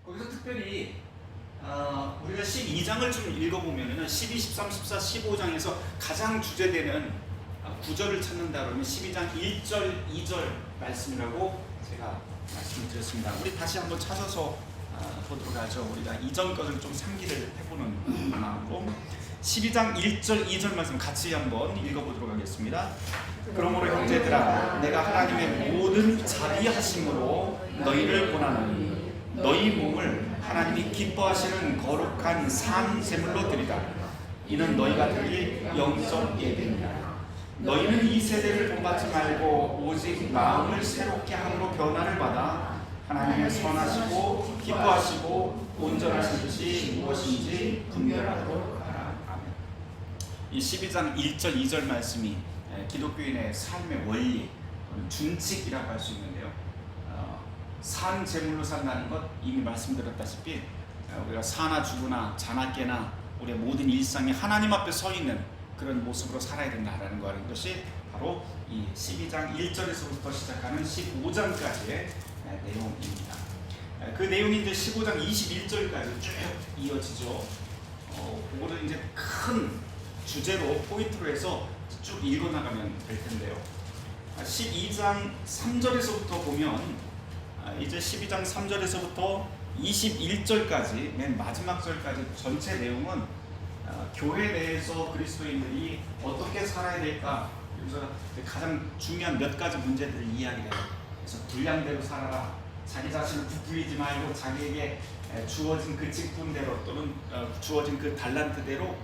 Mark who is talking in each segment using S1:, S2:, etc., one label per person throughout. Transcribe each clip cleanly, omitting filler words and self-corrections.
S1: 거기서 특별히 우리가 12장을 좀 읽어보면은 12, 13, 14, 15장에서 가장 주제되는 구절을 찾는다 그러면 12장 1절, 2절 말씀이라고 제가 말씀을 드렸습니다. 우리 다시 한번 찾아서 보도록 하죠. 우리가 이전 것을 좀 상기를 해보는 마음으로 12장 1절, 2절 말씀 같이 한번 읽어보도록 하겠습니다. 그러므로 형제들아, 내가 하나님의 모든 자비하심으로 너희를 권하노니 너희 몸을 하나님이 기뻐하시는 거룩한 산 제물로 드리라. 이는 너희가 드릴 영적 예배니라. 너희는 이 세대를 본받지 말고 오직 마음을 새롭게 함으로 변화를 받아 하나님의 선하시고 기뻐하시고 온전하신 뜻이 무엇인지 분별하도록 하라. 아멘. 이 12장 1절 2절 말씀이 기독교인의 삶의 원리, 준칙이라고 할 수 있는데요. 산 제물로 산다는 것 이미 말씀드렸다시피 우리가 사나 죽으나 자나 깨나 우리의 모든 일상이 하나님 앞에 서 있는 그런 모습으로 살아야 된다라는 것이 바로 이 12장 1절에서부터 시작하는 15장까지의 내용입니다. 그 내용이 이제 15장 21절까지 쭉 이어지죠. 그거를 이제 큰 주제로 포인트로 해서 쭉 읽어나가면 될 텐데요. 12장 3절에서부터 보면 이제 12장 3절에서부터 21절까지 맨 마지막 절까지 전체 내용은 교회 내에서 그리스도인들이 어떻게 살아야 될까, 그래서 가장 중요한 몇 가지 문제들을 이야기해요. 그래서 분량대로 살아라, 자기 자신을 부풀리지 말고 자기에게 주어진 그 직분대로 또는 주어진 그 달란트대로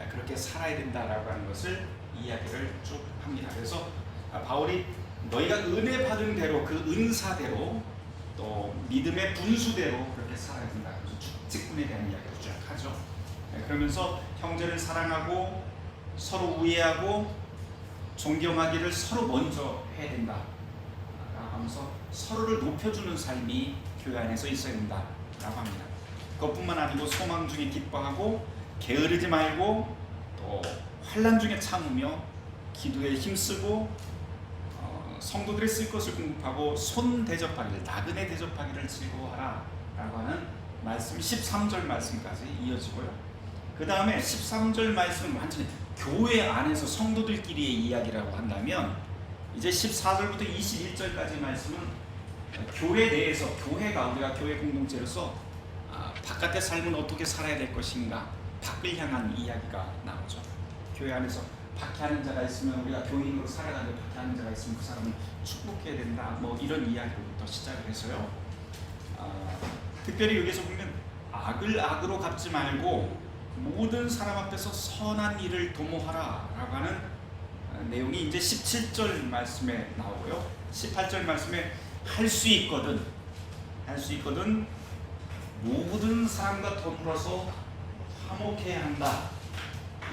S1: 그렇게 살아야 된다라고 하는 것을 이야기를 쭉 합니다. 그래서 바울이 너희가 은혜 받은 대로 그 은사대로 또 믿음의 분수대로 그렇게 살아야 된다. 그래서 직분에 대한 이야기를 쭉 하죠. 그러면서 형제를 사랑하고 서로 우애하고 존경하기를 서로 먼저 해야 된다 하면서 서로를 높여주는 삶이 교회 안에서 있어야 된다라고 합니다. 그것뿐만 아니고 소망 중에 기뻐하고 게으르지 말고 또 환난 중에 참으며 기도에 힘쓰고 성도들이 쓸 것을 공급하고 손 대접하기를, 나그네 대접하기를 즐거워하라 라고 하는 말씀 13절 말씀까지 이어지고요. 그 다음에 13절 말씀은 완전히 교회 안에서 성도들끼리의 이야기라고 한다면 이제 14절부터 21절까지 말씀은 교회 내에서 교회가 우리가 교회 공동체로서 바깥의 삶은 어떻게 살아야 될 것인가, 밖을 향한 이야기가 나오죠. 교회 안에서 박해하는 자가 있으면 우리가 교인으로 살아가는데 박해하는 자가 있으면 그 사람은 축복해야 된다, 뭐 이런 이야기부터 시작을 해서요. 특별히 여기서 보면 악을 악으로 갚지 말고 모든 사람 앞에서 선한 일을 도모하라 라고 하는 내용이 이제 17절 말씀에 나오고요. 18절 말씀에 할 수 있거든 모든 사람과 더불어서 화목해야 한다.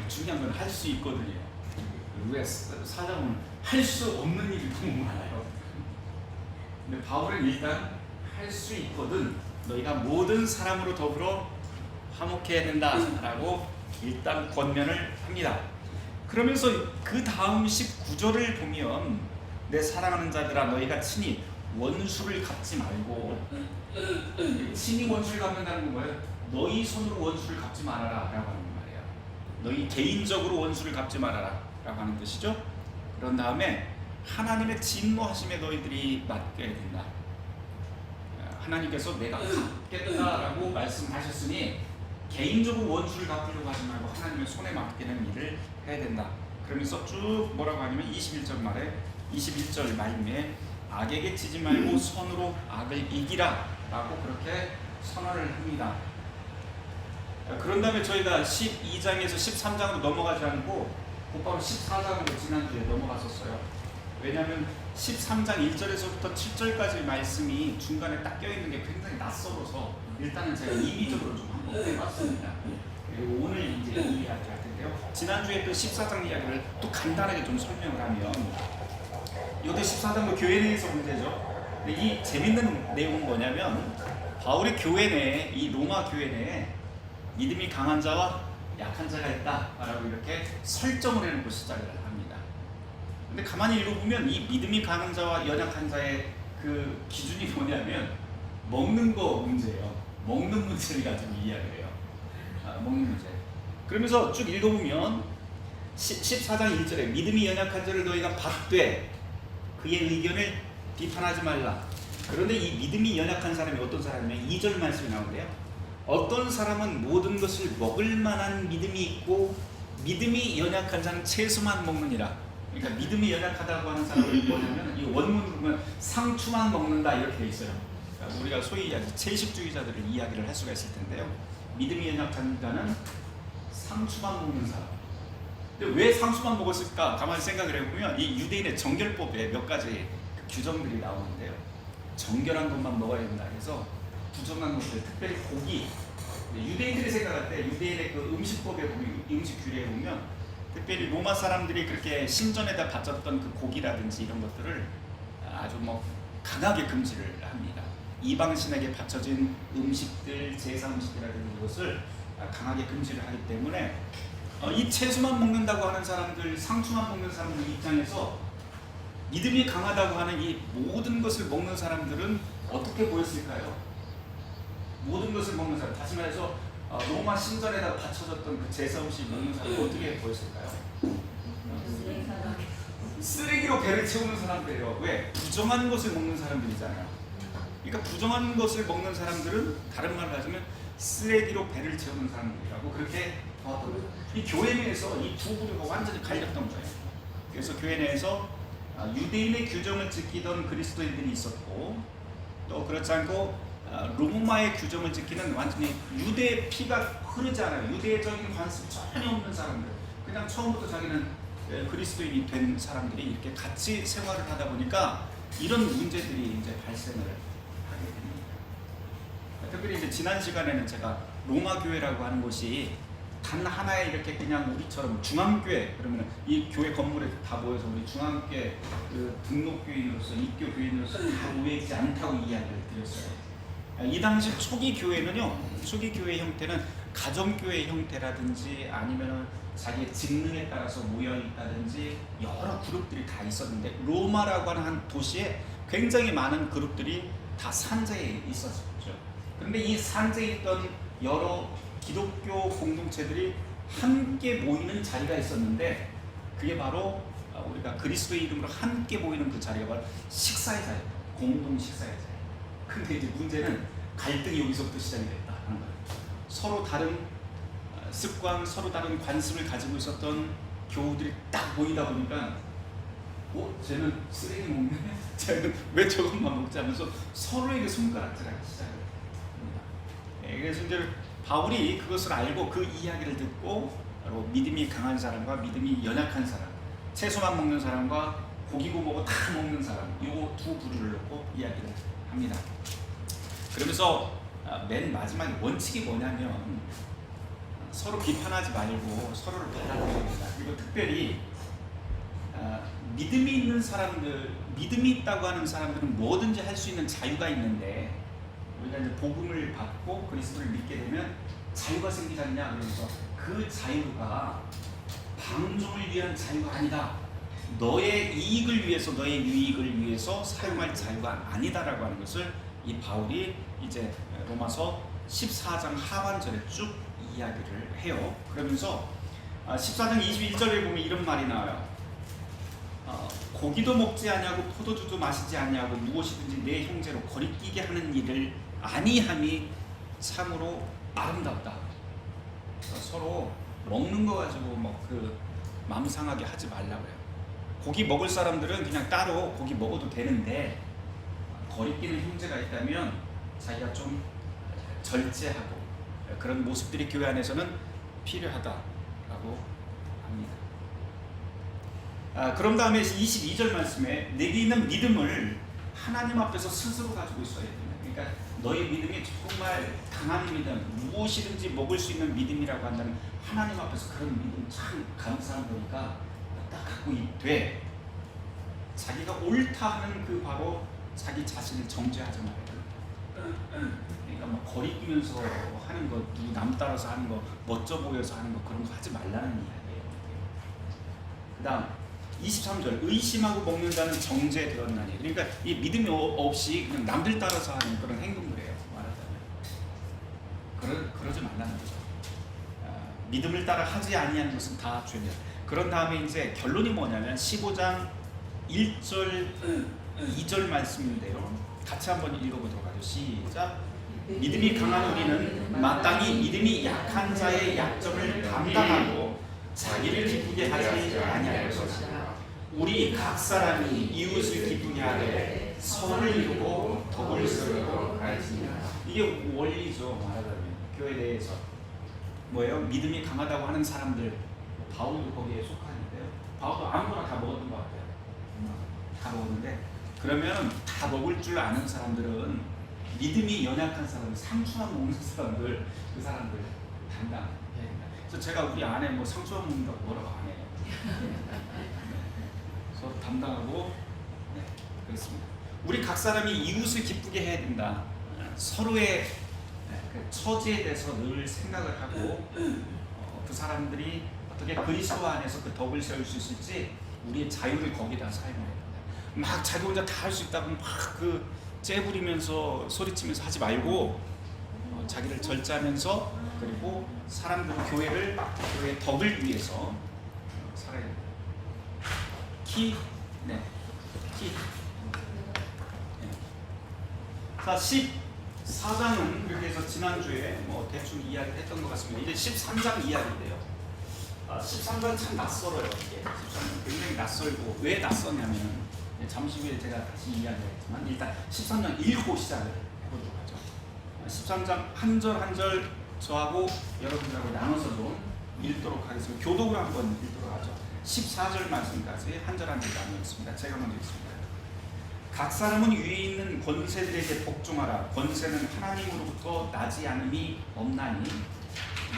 S1: 중요한 건 할 수 있거든요. 왜 사장은 할 수 없는 일이 너무 많아요. 근데 바울은 일단 할 수 있거든 너희가 모든 사람으로 더불어 화목해야 된다라고 일단 권면을 합니다. 그러면서 그 다음 19절을 보면 내 사랑하는 자들아 너희가 친히 원수를 갚지 말고, 친히 원수를 갚는다는 건 뭐예요? 너희 손으로 원수를 갚지 말아라 라고 하는 말이에요. 너희 개인적으로 원수를 갚지 말아라 라고 하는 뜻이죠. 그런 다음에 하나님의 진노하심에 너희들이 맡겨야 된다. 하나님께서 내가 갚겠다라고 말씀하셨으니 개인적으로 원수를 갚으려고 하지 말고 하나님의 손에 맡기는 일을 해야 된다. 그러면서 쭉 뭐라고 하냐면 21절 말씀에 악에게 치지 말고 선으로 악을 이기라 라고 그렇게 선언을 합니다. 그런 다음에 저희가 12장에서 13장으로 넘어가지 않고 곧바로 14장으로 지난주에 넘어갔었어요. 왜냐하면 13장 1절에서부터 7절까지 말씀이 중간에 딱 껴있는 게 굉장히 낯설어서 일단은 제가 이미적으로 좀 한번 해봤습니다. 그리고 오늘 이제 이 이야기 할 텐데요. 지난주에 또 14장 이야기를 또 간단하게 좀 설명을 하면 이것도 14장도 교회 내에서 문제죠. 근데 이 재밌는 내용은 뭐냐면 바울의 교회 내에, 이 로마 교회 내에 믿음이 강한 자와 약한 자가 있다라고 이렇게 설정을 해놓고 시작을 합니다. 근데 가만히 읽어보면 이 믿음이 강한 자와 연약한 자의 그 기준이 뭐냐면 먹는 거 문제예요. 먹는 문제를 가지고 이야기를 해요. 먹는 문제. 그러면서 쭉 읽어보면 14장 1절에 믿음이 연약한 자를 너희가 받되 그의 의견을 비판하지 말라. 그런데 이 믿음이 연약한 사람이 어떤 사람이냐면 2절 말씀이 나오는데요. 어떤 사람은 모든 것을 먹을 만한 믿음이 있고 믿음이 연약한 자는 채소만 먹느니라. 그러니까 믿음이 연약하다고 하는 사람은 뭐냐면 이 원문을 보면 상추만 먹는다 이렇게 돼 있어요. 그러니까 우리가 소위 채식주의자들을 이야기를 할 수가 있을 텐데요. 믿음이 연약한 자는 상추만 먹는 사람. 근데 왜 상추만 먹었을까? 가만히 생각을 해보면 이 유대인의 정결법에 몇 가지 규정들이 나오는데요. 정결한 것만 먹어야 된다 해서 부정한 것들, 특별히 고기. 유대인들이 생각할 때 유대인의 그 음식법에 보면, 음식 규례에 보면 특별히 로마 사람들이 그렇게 신전에다 바쳤던 그 고기라든지 이런 것들을 아주 뭐 강하게 금지를 합니다. 이방신에게 바쳐진 음식들, 제사 음식이라든지 이것을 강하게 금지를 하기 때문에 이 채소만 먹는다고 하는 사람들, 상추만 먹는 사람들 입장에서 믿음이 강하다고 하는 이 모든 것을 먹는 사람들은 어떻게 보였을까요? 모든 것을 먹는 사람, 다시 말해서 로마 신전에다 바쳐졌던 그 제사 음식 먹는 사람은 어떻게 보였을까요? 쓰레기로 배를 채우는 사람들이에요. 왜? 부정한 것을 먹는 사람들이잖아요. 그러니까 부정한 것을 먹는 사람들은 다른 말로 하자면 쓰레기로 배를 채우는 사람들이라고 그렇게 봤던 거예요. 이 교회 내에서 이 두 부류가 완전히 갈렸던 거예요. 그래서 교회 내에서 유대인의 규정을 지키던 그리스도인들이 있었고 또 그렇지 않고 로마의 규정을 지키는 완전히 유대의 피가 흐르지 않아요. 유대적인 관습이 전혀 없는 사람들, 그냥 처음부터 자기는 그리스도인이 된 사람들이 이렇게 같이 생활을 하다 보니까 이런 문제들이 이제 발생을 하게 됩니다. 특별히 이제 지난 시간에는 제가 로마 교회라고 하는 곳이 단 하나의 이렇게 그냥 우리처럼 중앙교회, 그러면 이 교회 건물에 다 모여서 우리 중앙교회 그 등록교인으로서 입교 교인으로서 다 모여 있지 않다고 이야기를 드렸어요. 이 당시 초기 교회는요, 초기 교회 형태는 가정교회 형태라든지 아니면은 자기의 직능에 따라서 모여 있다든지 여러 그룹들이 다 있었는데 로마라고 하는 한 도시에 굉장히 많은 그룹들이 다 산재에 있었죠. 그런데 이 산재에 있던 여러 기독교 공동체들이 함께 모이는 자리가 있었는데 그게 바로 우리가 그리스도의 이름으로 함께 모이는 그 자리가 바로 식사의 자리, 공동 식사의 자리. 근데 이제 문제는 갈등이 여기서부터 시작이 됐다 하는 거예요. 서로 다른 습관, 서로 다른 관습을 가지고 있었던 교우들이 딱 모이다 보니까 쟤는 쓰레기 먹네? 쟤는 왜 저것만 먹지 하면서 서로에게 손가락질하기 시작을 합니다. 그래서 이제 바울이 그것을 알고 그 이야기를 듣고 바로 믿음이 강한 사람과 믿음이 연약한 사람, 채소만 먹는 사람과 고기고 뭐고 다 먹는 사람, 요 두 부류를 놓고 이야기를 합니다. 그러면서 맨 마지막에 원칙이 뭐냐면 서로 비판하지 말고 서로를 받아들여야 된다. 그리고 특별히 믿음이 있는 사람들, 믿음이 있다고 하는 사람들은 뭐든지 할 수 있는 자유가 있는데 우리가 이제 복음을 받고 그리스도를 믿게 되면 자유가 생기지 않냐. 그래서 그 자유가 방종을 위한 자유가 아니다. 너의 이익을 위해서, 너의 유익을 위해서 사용할 자유가 아니다라고 하는 것을 이 바울이 이제 로마서 14장 하반절에 쭉 이야기를 해요. 그러면서 14장 21절에 보면 이런 말이 나와요. 고기도 먹지 아니하고 포도주도 마시지 아니하고 무엇이든지 내 형제로 거리끼게 하는 일을 아니함이 참으로 아름답다. 서로 먹는 거 가지고 그 마음 상하게 하지 말라고요. 고기 먹을 사람들은 그냥 따로 고기 먹어도 되는데 거리끼는 형제가 있다면 자기가 좀 절제하고 그런 모습들이 교회 안에서는 필요하다라고 합니다. 그런 다음에 22절 말씀에 내게 있는 믿음을 하나님 앞에서 스스로 가지고 있어야 됩니다. 그러니까 너의 믿음이 정말 강한 믿음, 무엇이든지 먹을 수 있는 믿음이라고 한다면 하나님 앞에서 그런 믿음 참 감사한 거니까 딱 갖고 있되 자기가 옳다 하는 그 바로 자기 자신을 정죄하지 말아야 됩니다. 그러니까 뭐 거리끼면서 하는 거, 누구 남 따라서 하는 거, 멋져 보여서 하는 거 그런 거 하지 말라는 이야기예요. 그 다음 23절 의심하고 먹는 자는 정죄되었나니. 그러니까 이 믿음이 없이 그냥 남들 따라서 하는 그런 행동들이에요. 말하자면 그러지 말라는 거죠. 믿음을 따라 하지 아니하는 것은 다 죄냐. 그런 다음에 이제 결론이 뭐냐면 15장 1절 2절 말씀인데요. 같이 한번 읽어보도록 하죠. 시작. 믿음이 강한 우리는 마땅히 믿음이 약한 자의 약점을 담당하고 자기를 기쁘게 하지 아니할 것이다. 우리 각 사람이 이웃을 기쁘게 하되 선을 이루고 덕을 세우도록 할지니라. 이게 원리죠. 말하자면 교회에 대해서 뭐예요? 믿음이 강하다고 하는 사람들, 바울도 거기에 속하는데요. 바울도 아무거나 다 먹었던 것 같아요. 다 먹었는데 그러면 다 먹을 줄 아는 사람들은 믿음이 연약한 사람, 상추만 먹는 사람들, 그 사람들 담당해야 된다. 그래서 제가 우리 아내 뭐 상추만 먹는다고 뭐라고 안 해요. 서로 담당하고 그렇습니다. 우리 각 사람이 이웃을 기쁘게 해야 된다. 서로의 처지에 대해서 늘 생각을 하고 그 사람들이 어떻게 그리스도 안에서 그 덕을 세울 수 있을지 우리의 자유를 거기다 사용해야 된다. 막 자기 혼자 다 할 수 있다고 막 그 째부리면서 소리치면서 하지 말고 자기를 절제하면서 그리고 사람들 교회의 덕을 위해서 살아야 됩니다. 키. 자, 14장은 그렇게 해서 지난주에 뭐 대충 이야기를 했던 것 같습니다. 이제 13장 이야기인데요. 13장 참 낯설어요. 이게 13장 굉장히 낯설고 왜 낯서냐면 잠시 후에 제가 다시 이야기하겠지만 일단 13장 읽고 시작을 해보도록 하죠. 13장 한 절 한 절 저하고 여러분들하고 나눠서 좀 읽도록 하겠습니다. 교독을 한번 읽도록 하죠. 14절 말씀까지 한 절 한 절 나누어 있습니다. 제가 먼저 읽습니다. 각 사람은 위에 있는 권세들에게 복종하라. 권세는 하나님으로부터 나지 않음이 없나니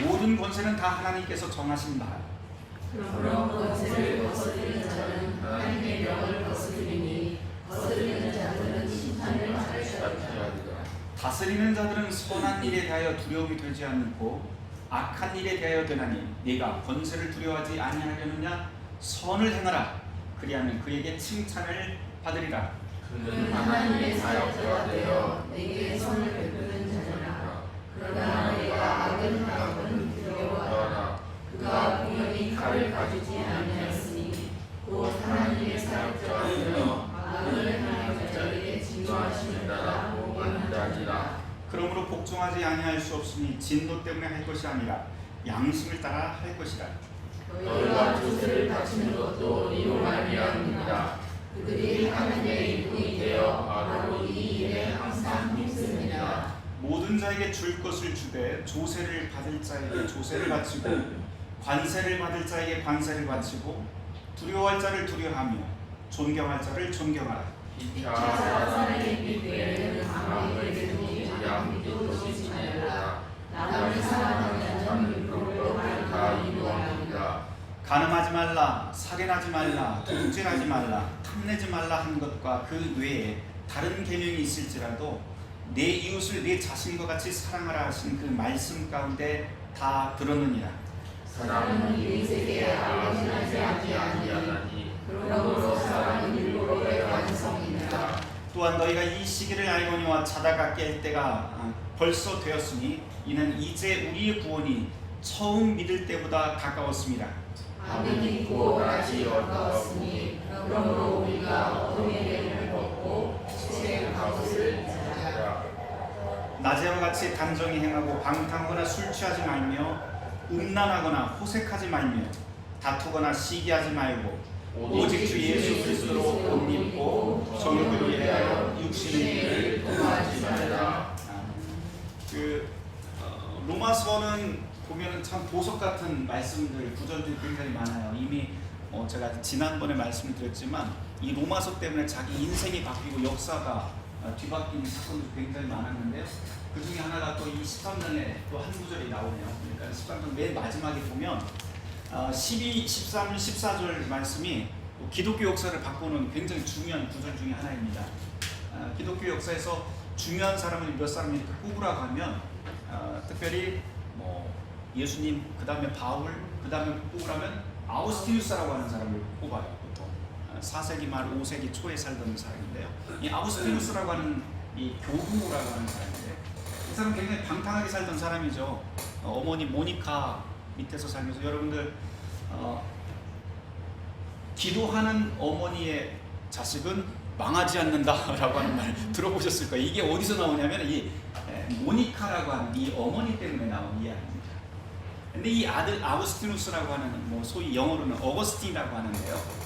S1: 모든 권세는 다 하나님께서 정하신 바라.
S2: 그러므로 권세를 거스르는 자는 하나님의 명을 거스르니 거스르는 자들은 심판을 받을 것이다.
S1: 다스리는 자들은 선한 일에 대하여 두려움이 되지 않고 악한 일에 대하여 되나니 네가 권세를 두려워하지 아니하려느냐. 선을 행하라. 그리하면 그에게 칭찬을 받으리라.
S2: 그는 하나님의 사역자가 되어 내게 선을 베푸는 자니라. 그러나 내가 악은 행함은 두려워하라. 그가 공연히 칼을 가지지 아니하였으니 곧 하나님의 사역자가 되어 악을 행하는 자에게 진노하심을 따라 보응하니라.
S1: 그러므로 복종하지 아니할 수 없으니 진노 때문에 할 것이 아니라 양심을 따라 할 것이라.
S2: 너희가 조세를 바치는 것도 이로 말미암습니다. 그들이 하나님의 일꾼이 되어 바로 이 일에 항상 힘씁니다.
S1: 모든 자에게 줄 것을 주되 조세를 받을 자에게 조세를 바치고 관세를 받을 자에게 관세를 바치고 두려워할 자를 두려워하며 존경할 자를 존경하라.
S2: 이차 사사의 빛 외에는 아무에게도 양도 주지 말라. 남을 사랑하는 자는 그걸로 다 이루어합니다.
S1: 간음하지 말라, 살인하지 말라, 도둑질하지 말라, 탐내지 말라 한 것과 그 외에 다른 계명이 있을지라도 내 이웃을 내 자신과 같이 사랑하라 하신 그 말씀 가운데 다 들었느니라.
S2: 사랑은 인생에 아련하지 아니하니 그러므로 사랑은 율법의 완성이니라.
S1: 또한 너희가 이 시기를 알거니와 자다가 깰 때가 벌써 되었으니 이는 이제 우리의 구원이 처음 믿을 때보다 가까웠습니다.
S2: 밤이 깊고 낮이 가까웠으니 그러므로 우리가 어둠의 매를 벗고 빛의 갑옷을 입자.
S1: 낮에와 같이 단정히 행하고 방탕하거나 술 취하지 말며 음란하거나 호색하지 말며 다투거나 시기하지 말고 오직 주 예수 그리스도로 옷 입고 정욕을 위하여 육신의 일을 도모하지 말라. 로마서는 보면은 참 보석 같은 말씀들 구절들이 굉장히 많아요. 이미 제가 지난번에 말씀을 드렸지만 이 로마서 때문에 자기 인생이 바뀌고 역사가 뒤바뀌는 사건들이 굉장히 많았는데요. 그 중에 하나가 또 이 13장에 또 한 구절이 나오네요. 그러니까 13장 맨 마지막에 보면 12, 13, 14절 말씀이 기독교 역사를 바꾸는 굉장히 중요한 구절 중에 하나입니다. 기독교 역사에서 중요한 사람을 몇 사람이 이렇게 꼽으라고 하면 특별히 예수님, 그 다음에 바울, 그 다음에 꼽으라면 아우스티누스라고 하는 사람을 꼽아요. 보통 4세기 말 5세기 초에 살던 사람인데요. 이 아우스티누스라고 하는 이 교부라고 하는 사람인데 이 사람 굉장히 방탕하게 살던 사람이죠. 어머니 모니카 밑에서 살면서 여러분들 기도하는 어머니의 자식은 망하지 않는다라고 하는 말 들어보셨을 거예요. 이게 어디서 나오냐면 이 모니카라고 하는 이 어머니 때문에 나온 이야기입니다. 근데 이 아들 아우구스티누스라고 하는 뭐 소위 영어로는 어거스틴이라고 하는데요.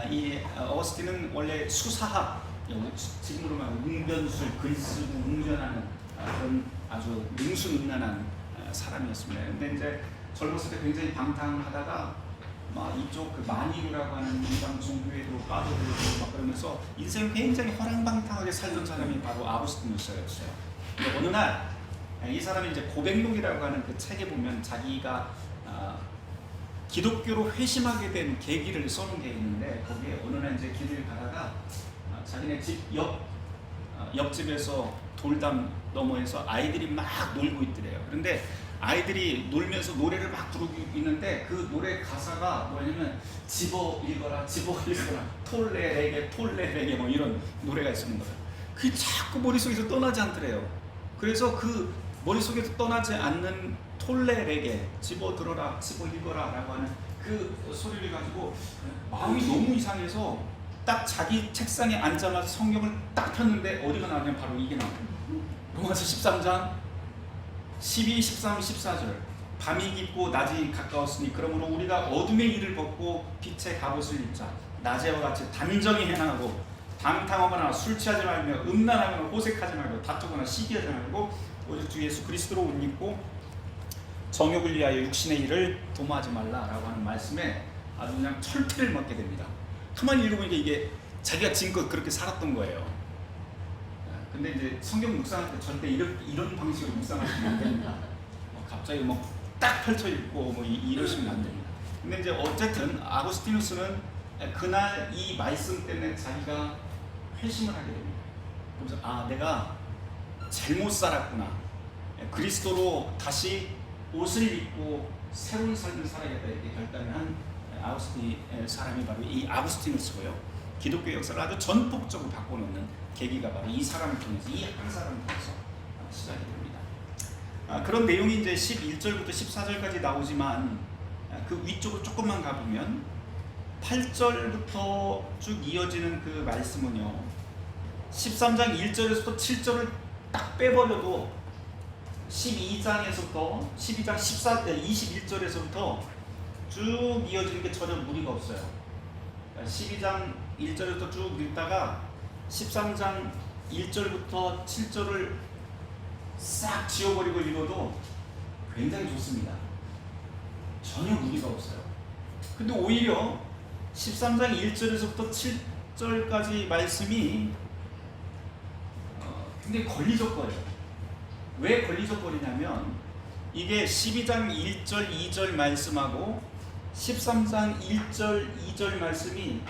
S1: 이 어거스틴은 원래 수사학, 지금으로 말하면 웅변술, 글 쓰고 웅변하는 그런 아주 능수능란한 사람이었습니다. 근데 이제 젊었을 때 굉장히 방탕하다가 막 이쪽 그 마니루라고 하는 이방 종교에도 빠져들고 막 그러면서 인생을 굉장히 허랑방탕하게 살던 사람이 바로 아우구스티누스였어요. 근데 어느 날 이 사람이 이제 고백록이라고 하는 그 책에 보면 자기가 기독교로 회심하게 된 계기를 써놓은 게 있는데 거기에 어느 날 이제 길을 가다가 자기네 집 옆집에서 돌담 너머에서 아이들이 막 놀고 있더래요. 그런데 아이들이 놀면서 노래를 막 부르고 있는데 그 노래 가사가 뭐냐면 집어 읽어라 톨레 레게 뭐 이런 노래가 있는 거예요. 그게 자꾸 머릿속에서 떠나지 않더래요. 그래서 그 머릿속에서 떠나지 않는 톨레 레게 집어 들어라 집어 읽어라 라고 하는 그 소리를 가지고 마음이 너무 이상해서 딱 자기 책상에 앉자마자 성경을 딱 폈는데 어디가 나오냐면 바로 이게 나와요. 로마서 13장 12, 13, 14절 밤이 깊고 낮이 가까웠으니 그러므로 우리가 어둠의 일을 벗고 빛의 갑옷을 입자. 낮에와 같이 단정히 행하고 방탕하거나 술 취하지 말며 음란하거나 호색하지 말고 다투거나 시기하지 말고 오직 주 예수 그리스도로 옷 입고 정욕을 위하여 육신의 일을 도모하지 말라라고 하는 말씀에 아주 그냥 철퇴를 맞게 됩니다. 가만히 읽어보니까 이게 자기가 지금껏 그렇게 살았던 거예요. 근데 이제 성경 묵상할 때 절대 이런 방식으로 묵상하시면 안 됩니다. 갑자기 딱 펼쳐 읽고 이러시면 안 됩니다. 근데 이제 어쨌든 아구스티누스는 그날 이 말씀 때문에 자기가 회심을 하게 됩니다. 그래서 내가 잘못 살았구나. 그리스도로 다시 옷을 입고 새로운 삶을 살아야겠다 이렇게 결단을 한 아우구스틴 사람이 바로 이 아구스티누스고요. 기독교 역사를 아주 전폭적으로 바꿔놓는 계기가 바로 이 사람을 통해서 이 한 사람을 통해서 시작이 됩니다. 그런 내용이 이제 11절부터 14절까지 나오지만 그 위쪽으로 조금만 가보면 8절부터 쭉 이어지는 그 말씀은요 13장 1절에서부터 7절을 딱 빼버려도 12장에서부터 12장 21절에서부터 쭉 이어지는 게 전혀 무리가 없어요. 12장 1절부터 쭉 읽다가 13장 1절부터 7절을 싹 지워버리고 읽어도 굉장히 좋습니다. 전혀 무리가 없어요. 근데 오히려 13장 1절에서부터 7절까지 말씀이 굉장히 걸리적거려요. 왜 걸리적거리냐면 이게 12장 1절 2절 말씀하고 13장 1절 2절 말씀이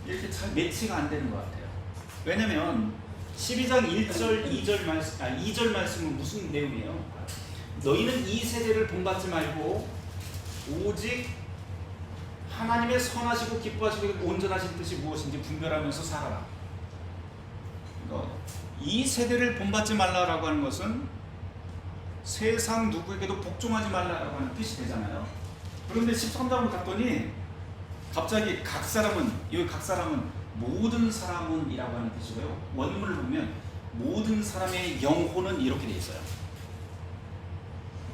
S1: 이렇게 잘 매치가 안 되는 것 같아요. 왜냐면 12장 1절 2절 말씀은 무슨 내용이에요? 너희는 이 세대를 본받지 말고 오직 하나님의 선하시고 기뻐하시고 온전하신 뜻이 무엇인지 분별하면서 살아라. 이 세대를 본받지 말라라고 하는 것은 세상 누구에게도 복종하지 말라라고 하는 뜻이 되잖아요. 그런데 13장으로 갔더니 갑자기 각 사람은 모든 사람은 이라고 하는 뜻이고요. 원문을 보면 모든 사람의 영혼은 이렇게 되어 있어요.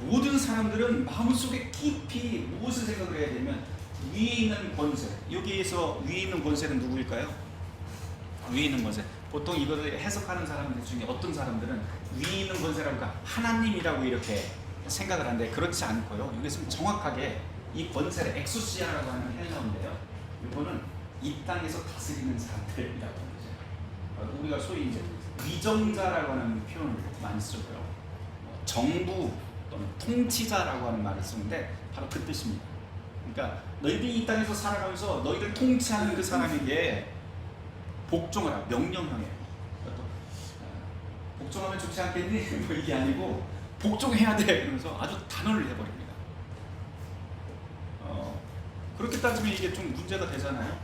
S1: 모든 사람들은 마음속에 깊이 무엇을 생각을 해야 되면 위에 있는 권세, 여기에서 위에 있는 권세는 누구일까요? 위에 있는 권세. 보통 이것을 해석하는 사람들 중에 어떤 사람들은 위에 있는 권세라고 하니까 하나님이라고 이렇게 생각을 하는데 그렇지 않고요. 여기서는 정확하게 이 권세를 엑소시아라고 하는 헬라어인데요. 이거는 이 땅에서 다스리는 사람들이라고 하는 거죠. 우리가 소위 이제 위정자라고 하는 표현을 많이 쓰고요. 정부 또는 통치자라고 하는 말을 쓰는데 바로 그 뜻입니다. 그러니까 너희들이 이 땅에서 살아가면서 너희를 통치하는 그 사람에게 복종하라, 명령형이에요. 복종하면 좋지 않겠니? 뭐 이게 아니고 복종해야 돼. 그러면서 아주 단언을 해버립니다. 그렇게 따지면 이게 좀 문제가 되잖아요.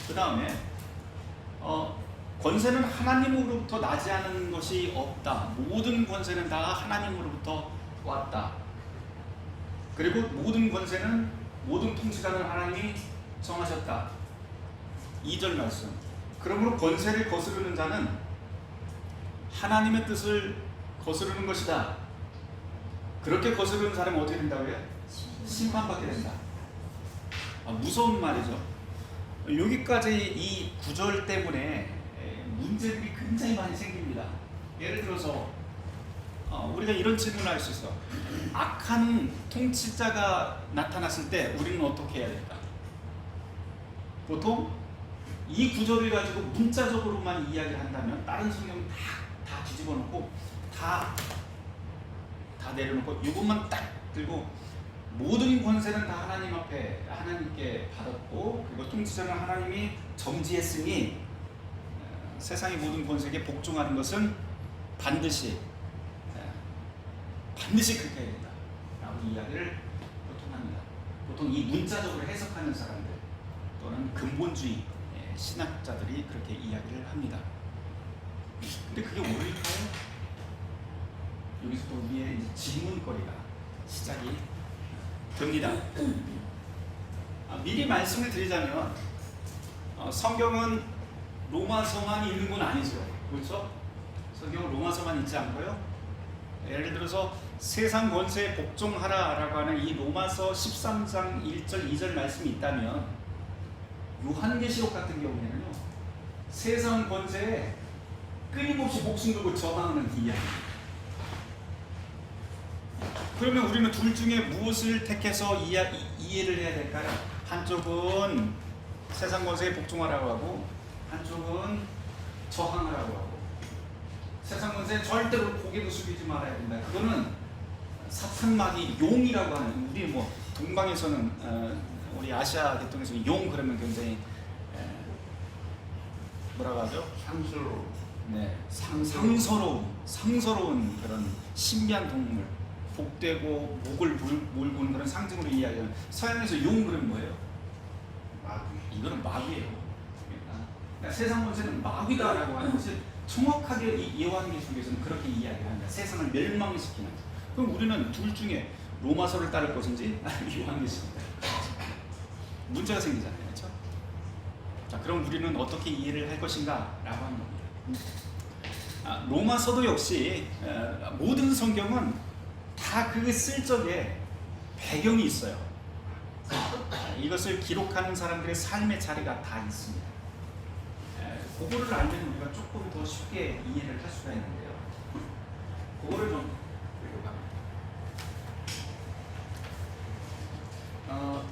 S1: 그 다음에 권세는 하나님으로부터 나지 않은 것이 없다. 모든 권세는 다 하나님으로부터 왔다. 그리고 모든 권세는 모든 통치자는 하나님이 정하셨다. 2절 말씀. 그러므로 권세를 거스르는 자는 하나님의 뜻을 거스르는 것이다. 그렇게 거스르는 사람은 어떻게 된다고요? 심판받게 된다. 무서운 말이죠. 여기까지 이 구절 때문에 문제들이 굉장히 많이 생깁니다. 예를 들어서 우리가 이런 질문을 할 수 있어. 악한 통치자가 나타났을 때 우리는 어떻게 해야 될까? 보통 이 구절을 가지고 문자적으로만 이야기를 한다면 다른 성경은 다 뒤집어 놓고 다 내려놓고 이것만 딱 들고 모든 권세는 다 하나님 앞에 하나님께 받았고 그리고 통치자는 하나님이 점지했으니 세상의 모든 권세에게 복종하는 것은 반드시 그렇게 해야 된다 라고 이야기를 보통 합니다. 보통 이 문자적으로 해석하는 사람들 또는 근본주의 신학자들이 그렇게 이야기를 합니다. 근데 그게 옳을까요? 여기서 또 우리의 질문거리가 시작이 됩니다. 미리 말씀을 드리자면 성경은 로마서만 있는 건 아니죠. 그렇죠? 성경은 로마서만 있지 않고요. 예를 들어서 세상 권세에 복종하라라고 하는 이 로마서 13장 1절 2절 말씀이 있다면 요한계시록 같은 경우에는요. 세상 권세에 끊임없이 목숨 걸고 저항하는 이야기. 그러면 우리는 둘 중에 무엇을 택해서 이해를 해야 될까요? 한쪽은 세상 권세에 복종하라고 하고 한쪽은 저항하라고 하고 세상 권세에 절대로 고개도 숙이지 말아야 된다. 그거는 사탄마귀 용이라고 하는 우리 뭐 동방에서는 우리 아시아 계통에서는 용 그러면 굉장히 뭐라고 하죠?
S2: 상스러워.
S1: 네, 상서로운 그런 신비한 동물, 복되고 목을 몰고는 그런 상징으로 이야기하는 서양에서 용 그러면 뭐예요?
S2: 마귀.
S1: 이거는 마귀예요. 그러니까 세상 권세는 마귀다라고 하는 것을 정확하게 요한계시록에서는 그렇게 이야기합니다. 세상을 멸망시키는. 그럼 우리는 둘 중에 로마서를 따를 것인지 아니면 요한계시록을 따를 것인지 문제가 생기잖아요, 그렇죠? 자, 그럼 우리는 어떻게 이해를 할 것인가? 라고 하는 겁니다. 로마서도 역시 모든 성경은 다 그 쓸 적에 배경이 있어요. 이것을 기록하는 사람들의 삶의 자리가 다 있습니다. 그거를 알면 우리가 조금 더 쉽게 이해를 할 수가 있는데요. 그거를 좀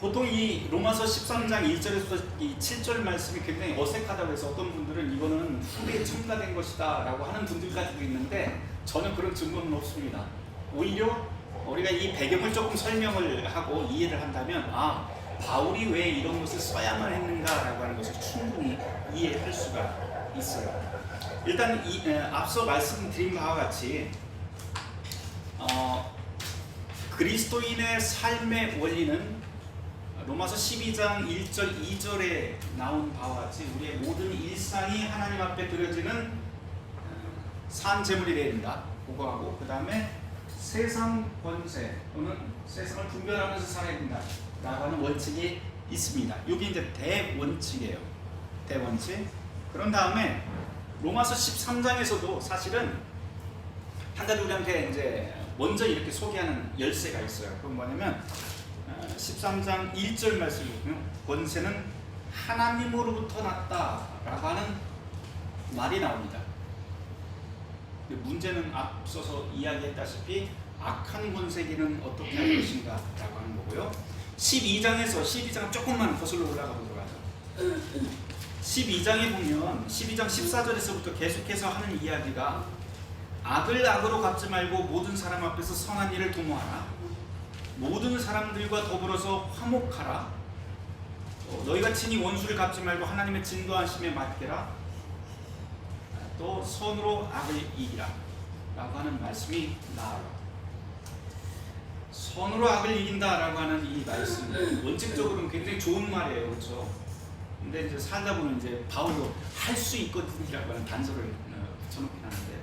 S1: 보통 이 로마서 13장 1절에서 이 7절 말씀이 굉장히 어색하다고 해서 어떤 분들은 이거는 후대에 첨가된 것이다 라고 하는 분들 가지고 있는데 전혀 그런 증거는 없습니다. 오히려 우리가 이 배경을 조금 설명을 하고 이해를 한다면 바울이 왜 이런 것을 써야만 했는가 라고 하는 것을 충분히 이해할 수가 있어요. 일단 앞서 말씀드린 바와 같이 그리스도인의 삶의 원리는 로마서 12장 1절 2절에 나온 바와 같이 우리의 모든 일상이 하나님 앞에 드려지는 산 제물이 되어야 된다. 그거하고 그 다음에 세상 권세 또는 세상을 분별하면서 살아야 된다 라고 하는 원칙이 있습니다. 이게 이제 대원칙이에요. 대원칙. 그런 다음에 로마서 13장에서도 사실은 한 가지 우리한테 이제 먼저 이렇게 소개하는 열쇠가 있어요. 그건 뭐냐면 13장 1절 말씀을 보면 권세는 하나님으로부터 났다라고 하는 말이 나옵니다. 근데 문제는 앞서서 이야기했다시피 악한 권세기는 어떻게 할 것인가 라고 하는 거고요. 12장 조금만 거슬러 올라가 보도록 하죠. 12장에 보면 12장 14절에서부터 계속해서 하는 이야기가 악을 악으로 갚지 말고 모든 사람 앞에서 선한 일을 도모하라. 모든 사람들과 더불어서 화목하라. 너희가 친히 원수를 갚지 말고 하나님의 진노하심에 맡겨라. 또 선으로 악을 이기라 라고 하는 말씀이 나와요. 선으로 악을 이긴다라고 하는 이 말씀 원칙적으로는 굉장히 좋은 말이에요, 그렇죠? 근데 이제 살다 보면 이제 바울도 할 수 있거든이라고 하는 단서를 붙여놓긴 하는데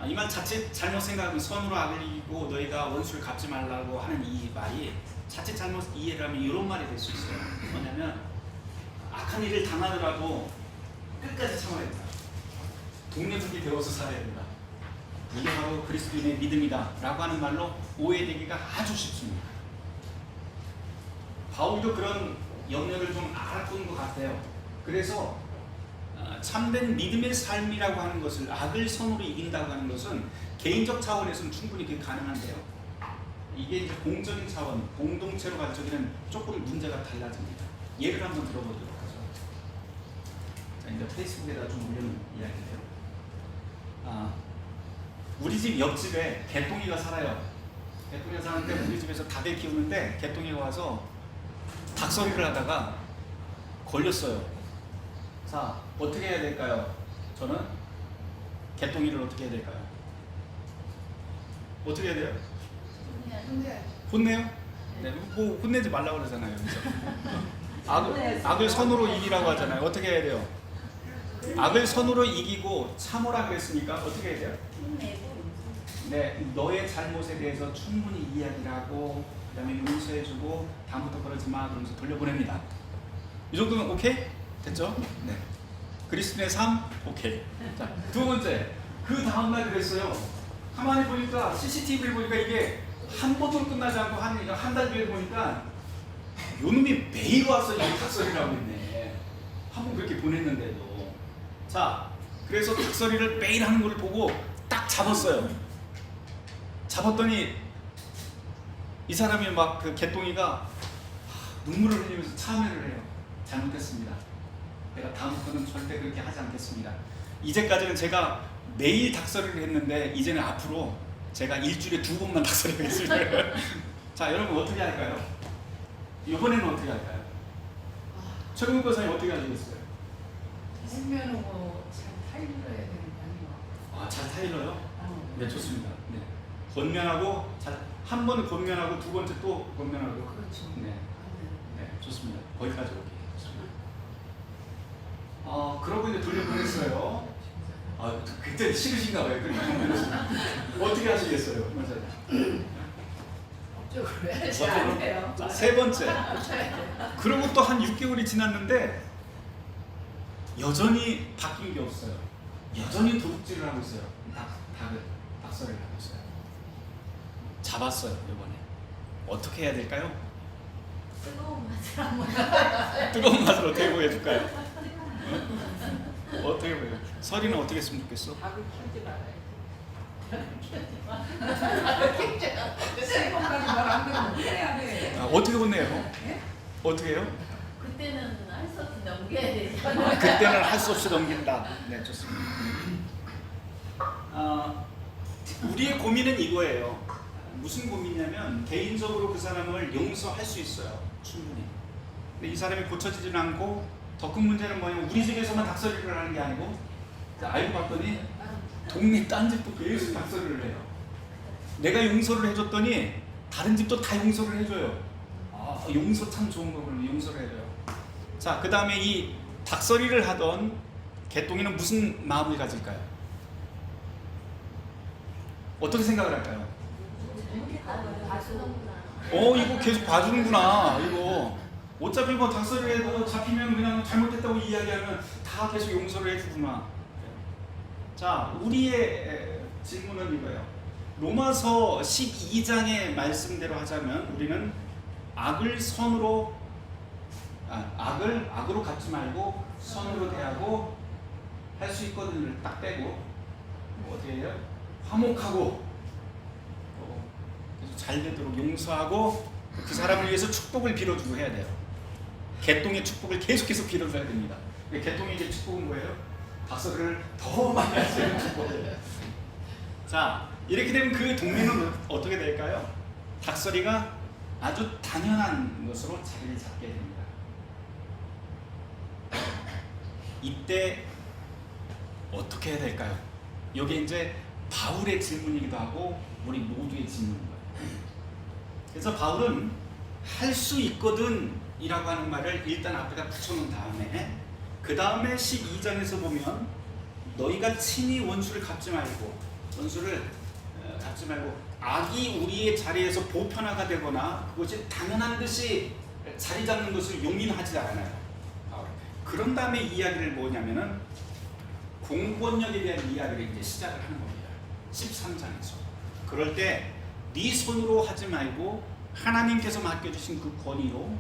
S1: 이 말 자칫 잘못 생각하면 선으로 악을 이기고 너희가 원수를 갚지 말라고 하는 이 말이 자칫 잘못 이해를 하면 이런 말이 될 수 있어요. 뭐냐면 악한 일을 당하더라도 끝까지 참아야 된다. 동료들이 배워서 살아야 된다. 이게 바로 그리스도인의 믿음이다 라고 하는 말로 오해되기가 아주 쉽습니다. 바울도 그런 염려를 좀 알았던 것 같아요. 그래서 참된 믿음의 삶이라고 하는 것을 악을 선으로 이긴다고 하는 것은 개인적 차원에서는 충분히 그게 가능한데요. 이게 이제 공적인 차원, 공동체로 갈 적에는 조금 문제가 달라집니다. 예를 한번 들어보도록 하죠. 자, 이제 페이스북에다 좀 올려놓은 이야기인데요. 우리 집 옆집에 개똥이가 살아요. 개똥이가 사는데 우리 집에서 닭을 키우는데 개똥이가 와서 닭소리를 하다가 걸렸어요. 자, 어떻게 해야 될까요? 저는 개똥이를 어떻게 해야 될까요? 어떻게 해야 돼요? 혼내요? 네, 뭐 혼내지 말라고 그러잖아요. 그죠? 악을 선으로 이기라고 하잖아요. 어떻게 해야 돼요? 악을 선으로 이기고 참으라 그랬으니까 어떻게 해야 돼요? 네, 너의 잘못에 대해서 충분히 이야기를 하고 그 다음에 용서해주고 다음부터 그러지 마 그러면서 돌려보냅니다. 이 정도면 오케이? 됐죠? 네. 그리스도인의 삶? 오케이. 자, 두 번째, 그 다음날 그랬어요. 가만히 보니까 CCTV를 보니까 이게 한 번으로 끝나지 않고 한 달 뒤에 보니까 요놈이 매일 와서 이 닭소리를 하고 있네. 한 번 그렇게 보냈는데도. 자, 그래서 닭소리를 매일 하는 걸 보고 딱 잡았어요. 잡았더니 이 사람이 막 그 개똥이가 눈물을 흘리면서 참회를 해요. 잘못했습니다. 내가 다음부터는 절대 그렇게 하지 않겠습니다. 이제까지는 제가 매일 닭소리를 했는데 이제는 앞으로 제가 일주일에 2번만 닭소리를 했습니다. 자, 여러분 어떻게 할까요? 이번에는 어떻게 할까요? 최근국 권사님 어떻게 하시겠어요?
S2: 생면하고 잘 타일러야 되는 거 아니야?
S1: 잘 타일러요? 네, 좋습니다. 네. 권면하고 한 번은 권면하고 두 번째 또 권면하고.
S2: 그렇죠.
S1: 네, 네, 좋습니다. 거기까지 오케이. 그러고 이제 돌려보냈어요. 그때 싫으신가 봐요. 어떻게 하시겠어요?
S2: 법적으로 해야지 안 돼요.
S1: 자, 세 번째. 그러고 또 한 6개월이 지났는데 여전히 바뀐 게 없어요. 여전히 도둑질을 하고 있어요. 닭소리를 하고 있어요. 잡았어요, 이번에. 어떻게 해야 될까요? 뜨거운 맛을 어떻게 보여줄까요? 어떻게 보여? 설이는 어떻게 했으면 좋겠어?
S2: 닭을 키우지 말아야 돼. 세 번까지 말안 되면 해야 돼.
S1: 어떻게 혼내요?
S2: 예?
S1: 어떻게 해요?
S3: 그때는 할 수 없이 넘겨야 되죠.
S1: 그때는 할 수 없이 넘긴다. 네, 좋습니다. 우리의 고민은 이거예요. 무슨 고민이냐면 개인적으로 그 사람을 용서할 수 있어요. 충분히. 근데 이 사람이 고쳐지지는 않고 더 큰 문제는 뭐냐면 우리 집에서만 닭소리를 하는 게 아니고 알고 봤더니 동네 딴 집도 계속 닭소리를 해요. 내가 용서를 해줬더니 다른 집도 다 용서를 해줘요. 용서 참 좋은 거군요. 용서를 해줘요. 자, 그 다음에 이 닭소리를 하던 개똥이는 무슨 마음을 가질까요? 어떻게 생각을 할까요? 이거 계속 봐주는구나. 이거 어차피 뭐 닭소리 해도 잡히면 그냥 잘못했다고 이야기하면 다 계속 용서를 해주구나. 자, 우리의 질문은 이거예요. 로마서 12장의 말씀대로 하자면 우리는 악을 선으로 악으로 갚지 말고 선으로 대하고 할 수 있거든요. 딱 빼고 어떻게 해요? 화목하고 계속 잘 되도록 용서하고 그 사람을 위해서 축복을 빌어주고 해야 돼요. 개똥의 축복을 계속해서 빌어줘야 됩니다. 개똥의 축복은 뭐예요? 닭소리를 더 많이 할 수 있는 축복이에요. 자, 이렇게 되면 그 동네는 어떻게 될까요? 닭소리가 아주 당연한 것으로 자리를 잡게 됩니다. 이때 어떻게 해야 될까요? 이게 이제 바울의 질문이기도 하고 우리 모두의 질문인 거예요. 그래서 바울은 할 수 있거든 이라고 하는 말을 일단 앞에다 붙여놓은 다음에 그 다음에 12장에서 보면 너희가 친히 원수를 갚지 말고 원수를 갖지 말고 악이 우리의 자리에서 보편화가 되거나 그것이 당연한 듯이 자리 잡는 것을 용인하지 않아요. 그런 다음에 이야기를 뭐냐면은 공권력에 대한 이야기를 이제 시작을 하는 겁니다. 13장에서. 그럴 때 네 손으로 하지 말고 하나님께서 맡겨주신 그 권위로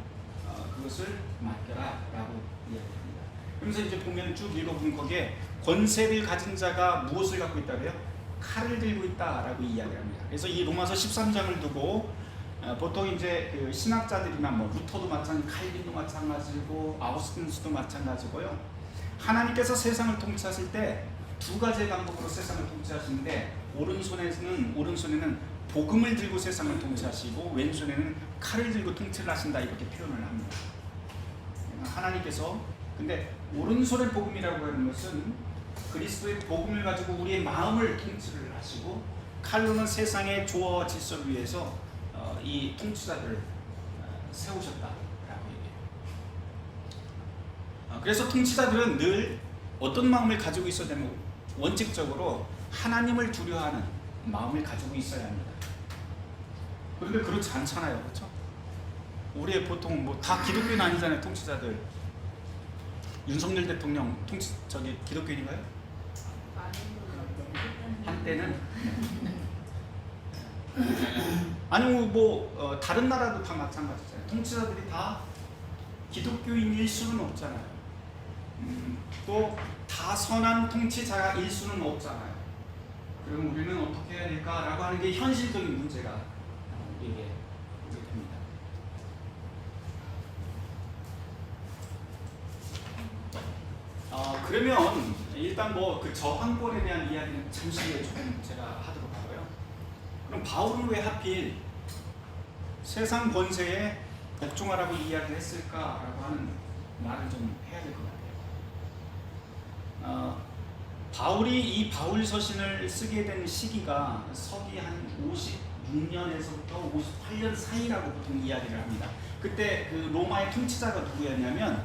S1: 그것을 맡겨라 라고 이야기합니다. 그러면서 이제 보면 쭉 읽어보면 거기에 권세를 가진 자가 무엇을 갖고 있다고요? 칼을 들고 있다라고 이야기합니다. 그래서 이 로마서 13장을 두고 보통 이제 그 신학자들이나 뭐 루터도 마찬가지고 칼빈도 마찬가지고 아우스틴스도 마찬가지고요. 하나님께서 세상을 통치하실 때 두 가지의 방법으로 세상을 통치하시는데 오른손에는 복음을 들고 세상을 통치하시고 왼손에는 칼을 들고 통치를 하신다 이렇게 표현을 합니다. 하나님께서 근데 오른손의 복음이라고 하는 것은 그리스도의 복음을 가지고 우리의 마음을 통치를 하시고 칼로는 세상의 조화와 질서를 위해서 이 통치자들을 세우셨다라고 얘기해요. 그래서 통치자들은 늘 어떤 마음을 가지고 있어야 되면 원칙적으로 하나님을 두려워하는 마음을 가지고 있어야 합니다. 그런데 그렇지 않잖아요, 그렇죠? 우리 보통 뭐 다 기독교인 아니잖아요, 통치자들. 윤석열 대통령 기독교인인가요? 한때는 아니면 뭐 다른 나라도 다 마찬가지잖아요. 통치자들이 다 기독교인일 수는 없잖아요. 또 다 선한 통치자일 수는 없잖아요. 그럼 우리는 어떻게 해야 될까라고 하는 게 현실적인 문제가 우리에게 됩니다. 그러면 일단 뭐 그 저항권에 대한 이야기는 잠시 후에 조금 제가 하도록 하고요. 그럼 바울은 왜 하필 세상 권세에 복종하라고 이야기를 했을까라고 하는 말을 좀 해야 될 것 같아요. 바울이 이 바울 서신을 쓰게 된 시기가 서기 한 56년에서부터 58년 사이라고 보통 이야기를 합니다. 그때 그 로마의 통치자가 누구였냐면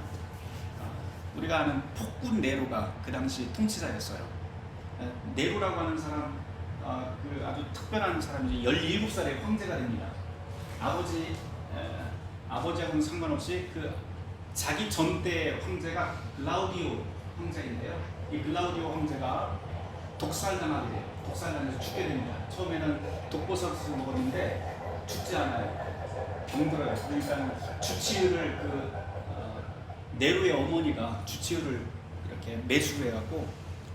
S1: 우리가 아는 폭군 네로가 그 당시 통치자였어요. 네로라고 하는 사람 그 아주 특별한 사람이지 17살의 황제가 됩니다. 아버지하고는 상관없이 그 자기 전대 황제가 글라우디오 황제인데요. 이 글라우디오 황제가 독살당하게 돼요. 독살당해서 죽게 됩니다. 처음에는 독버섯을 먹었는데 죽지 않아요. 병들어요. 그러니까 주치의를 네로의 어머니가 주치의를 이렇게 매수를 해갖고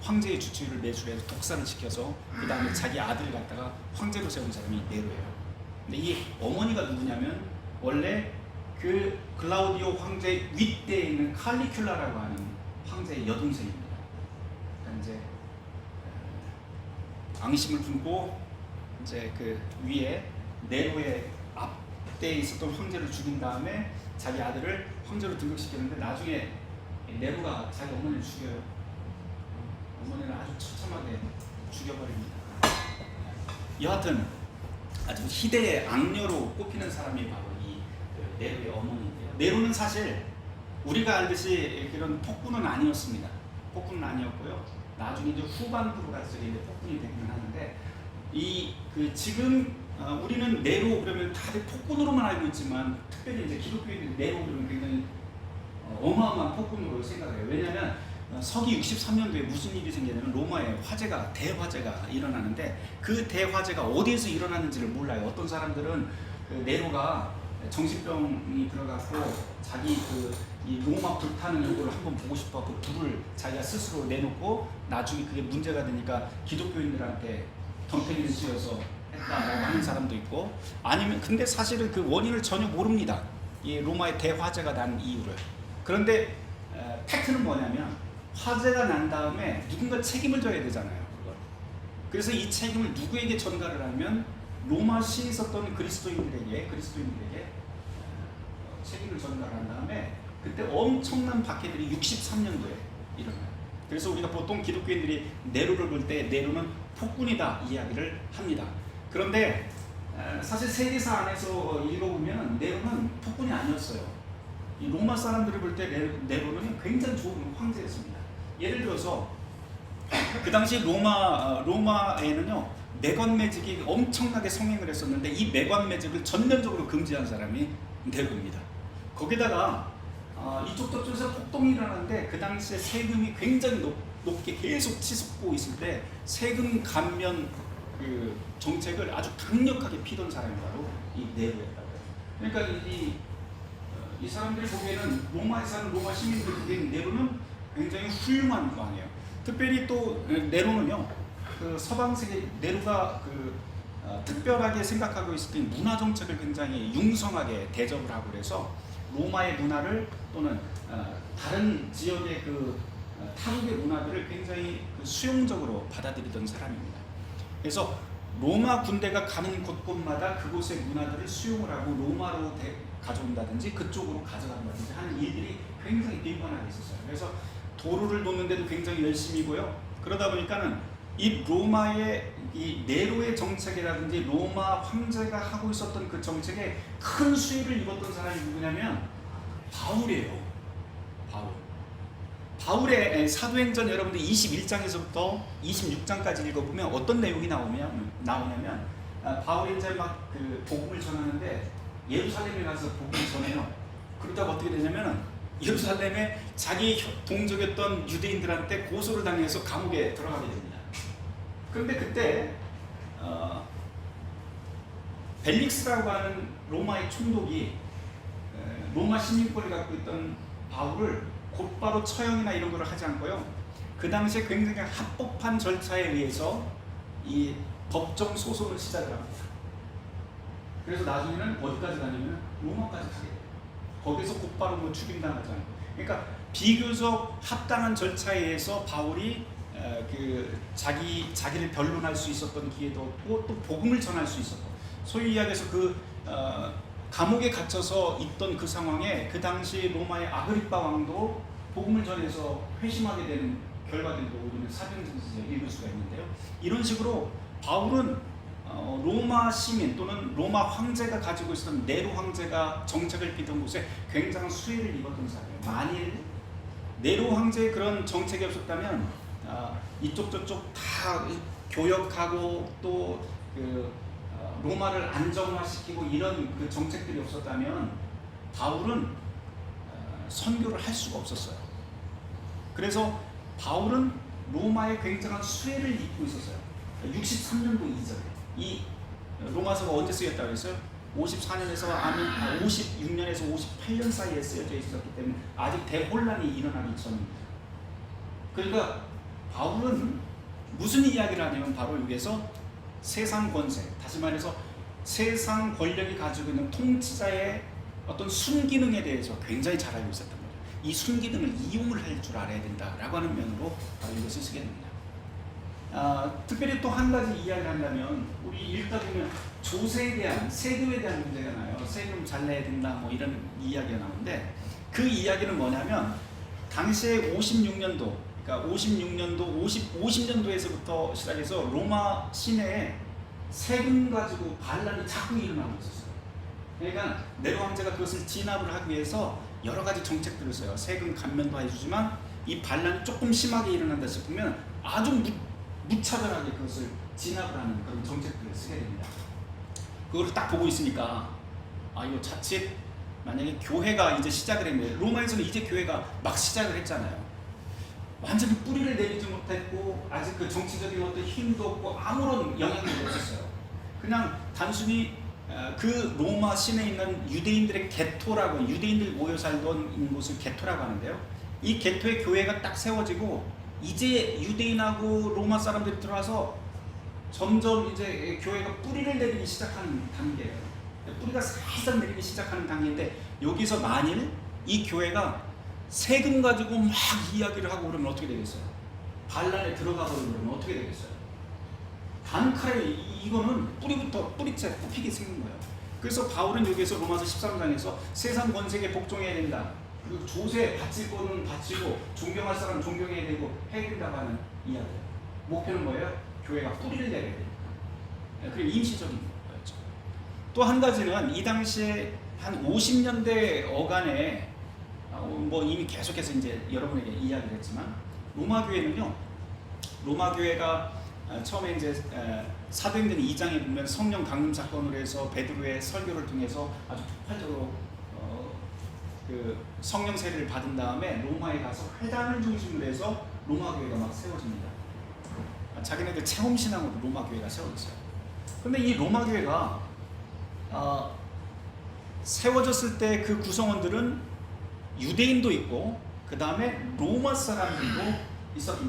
S1: 황제의 주치의를 매수를 해서 독살을 시켜서 그 다음에 자기 아들을 갖다가 황제로 세운 사람이 네로예요. 근데 이 어머니가 누구냐면 원래 그 글라우디오 황제 윗대에 있는 칼리큘라라고 하는 황제의 여동생입니다. 그러니까 이제 앙심을 품고 이제 그 위에 네로의 앞대에 있었던 황제를 죽인 다음에 자기 아들을 황제로 등극시켰는데 나중에 네로가 자기 어머니를 죽여요. 어머니를 아주 처참하게 죽여버립니다. 여하튼 아주 희대의 악녀로 꼽히는 사람이 바로 이 네로의 어머니인데요. 네로는 사실 우리가 알듯이 그런 폭군은 아니었습니다. 폭군은 아니었고요. 나중에 이제 후반부로 가서 이제 폭군이 되기는 하는데 지금 우리는 네로 그러면 다들 폭군으로만 알고 있지만 특별히 이제 기독교인들이 네로 그러면 굉장히 어마어마한 폭군으로 생각해요. 왜냐하면 서기 63년도에 무슨 일이 생기냐면 로마에 대화재가 일어나는데 그 대화재가 어디에서 일어났는지를 몰라요. 어떤 사람들은 그 네로가 정신병이 들어갔고 자기 이 로마 불타는 요거를 한번 보고 싶어서 불을 자기가 스스로 내놓고 나중에 그게 문제가 되니까 기독교인들한테 덤탱이를 씌워서 했다라고 하는 사람도 있고 아니면 근데 사실은 그 원인을 전혀 모릅니다. 이 로마의 대화재가 난 이유를. 그런데 팩트는 뭐냐면 화재가 난 다음에 누군가 책임을 져야 되잖아요. 그걸. 그래서 이 책임을 누구에게 전가를 하면 로마시에 있었던 그리스도인들에게 책임을 전가한 다음에 그때 엄청난 박해들이 63년도에 일어나요. 그래서 우리가 보통 기독교인들이 네로를 볼 때 네로는 폭군이다 이야기를 합니다. 그런데 사실 세계사 안에서 읽어보면 네로는 폭군이 아니었어요. 이 로마 사람들을 볼 때 네로는 굉장히 좋은 황제였습니다. 예를 들어서 그 당시 로마에는요 매관 매직이 엄청나게 성행을 했었는데 이 매관 매직을 전면적으로 금지한 사람이 네로입니다. 거기다가 이쪽 저쪽에서 폭동이 일어났는데 그 당시에 세금이 굉장히 높게 계속 치솟고 있을 때 세금 감면 그 정책을 아주 강력하게 피던 사람이 바로 이 네로였다고요. 그러니까 이 사람들이 보기에는 로마에 사는 로마 시민들이 보기에는 네로는 굉장히 훌륭한 왕이에요. 특별히 또 네로는요, 그 서방 세계 네로가 특별하게 생각하고 있었던 문화 정책을 굉장히 융성하게 대접을 하고 그래서 로마의 문화를 또는 다른 지역의 타국의 문화들을 굉장히 수용적으로 받아들이던 사람입니다. 그래서 로마 군대가 가는 곳곳마다 그곳의 문화들을 수용을 하고 로마로 가져온다든지 그쪽으로 가져간다든지 하는 일들이 굉장히 빈번하게 있었어요. 그래서 도로를 놓는데도 굉장히 열심이고요. 그러다 보니까는 이 로마의 이 네로의 정책이라든지 로마 황제가 하고 있었던 그 정책에 큰 수혜를 입었던 사람이 누구냐면 바울이에요. 바울의 사도행전 여러분들 21장에서부터 26장까지 읽어보면 어떤 내용이 나오냐면 바울이 이제 막 복음을 전하는데 예루살렘에 가서 복음을 전해요. 그러다가 어떻게 되냐면 예루살렘에 자기 동족이었던 유대인들한테 고소를 당해서 감옥에 들어가게 됩니다. 그런데 그때 벨릭스라고 하는 로마의 총독이 로마 시민권을 갖고 있던 바울을 곧바로 처형이나 이런 걸 하지 않고요. 그 당시에 굉장히 합법한 절차에 의해서 이 법정 소송을 시작을 합니다. 그래서 나중에는 어디까지 가냐면 로마까지 가게 돼요. 거기서 곧바로 죽임당하지 않고. 그러니까 비교적 합당한 절차에 의해서 바울이 자기를 변론할 수 있었던 기회도 없고 또 복음을 전할 수 있었고, 소위 이야기해서 감옥에 갇혀서 있던 그 상황에 그 당시 로마의 아그리빠 왕도 복음을 전해서 회심하게 되는 결과들도 우리는 사도행전에서 읽을 수가 있는데요. 이런 식으로 바울은 로마 시민 또는 로마 황제가 가지고 있었던 네로 황제가 정책을 피던 곳에 굉장한 수혜를 입었던 사람이에요. 만일 네로 황제의 그런 정책이 없었다면 이쪽 저쪽 다 교역하고 또 로마를 안정화시키고 이런 그 정책들이 없었다면 바울은 선교를 할 수가 없었어요. 그래서 바울은 로마에 굉장한 수혜를 입고 있었어요. 63년도 이전에 이 로마서가 언제 쓰였다고 했어요? 54년에서 56년에서 58년 사이에 쓰여져 있었기 때문에 아직 대혼란이 일어나기 전입니다. 그러니까 바울은 무슨 이야기를 하냐면 바로 여기에서 세상 권세, 다시 말해서 세상 권력이 가지고 있는 통치자의 어떤 순기능에 대해서 굉장히 잘 알고 있었던 거죠. 이 순기능을 이용을 할 줄 알아야 된다라고 하는 면으로 바로 이것을 쓰게 됩니다. 특별히 또 한 가지 이야기를 한다면 우리 읽다 보면 조세에 대한 세금에 대한 문제가 나요. 세금 잘 내야 된다 뭐 이런 이야기가 나오는데 그 이야기는 뭐냐면 당시에 56년도 그러니까 50년도에서부터 시작해서 로마 시내에 세금 가지고 반란이 자꾸 일어나고 있었어요. 그러니까 네로 황제가 그것을 진압을 하기 위해서 여러 가지 정책들을 써요. 세금 감면도 해주지만 이 반란이 조금 심하게 일어난다 싶으면 아주 무차별하게 그것을 진압을 하는 그런 정책들을 쓰게 됩니다. 그걸 딱 보고 있으니까 이거 자칫 만약에 교회가 이제 시작을 했는데 로마에서는 이제 교회가 막 시작을 했잖아요. 완전히 뿌리를 내리지 못했고 아직 그 정치적인 어떤 힘도 없고 아무런 영향력이 없었어요. 그냥 단순히 그 로마 시내에 있는 유대인들의 게토라고, 유대인들 모여 살던 곳을 게토라고 하는데요. 이 게토의 교회가 딱 세워지고 이제 유대인하고 로마 사람들이 들어와서 점점 이제 교회가 뿌리를 내리기 시작하는 단계예요. 뿌리가 살짝 내리기 시작하는 단계인데 여기서 만일 이 교회가 세금 가지고 막 이야기를 하고 그러면 어떻게 되겠어요? 반란에 들어가 버리면 어떻게 되겠어요? 단칼에 이거는 뿌리채 뽑히게 생긴 거예요. 그래서 바울은 여기에서 로마서 13장에서 세상 권세에 복종해야 된다. 그리고 조세 바칠 거는 바치고 존경할 사람 존경해야 되고 해야 된다고 하는 이야기예요. 목표는 뭐예요? 교회가 뿌리를 내려야 되니까. 그리고 임시적인 거였죠. 또 한 가지는 이 당시에 한 50년대 어간에 뭐 이미 계속해서 이제 여러분에게 이야기를 했지만 로마 교회는요 로마 교회가 처음에 이제 사도행전 2장에 보면 성령 강림 사건으로 해서 베드로의 설교를 통해서 아주 폭발적으로 그 성령 세례를 받은 다음에 로마에 가서 회당을 중심으로 해서 로마 교회가 막 세워집니다. 자기네들 체험 신앙으로 로마 교회가 세워졌어요. 그런데 이 로마 교회가 세워졌을 때 그 구성원들은 유대인도 있고 그 다음에 로마 사람들도 있었던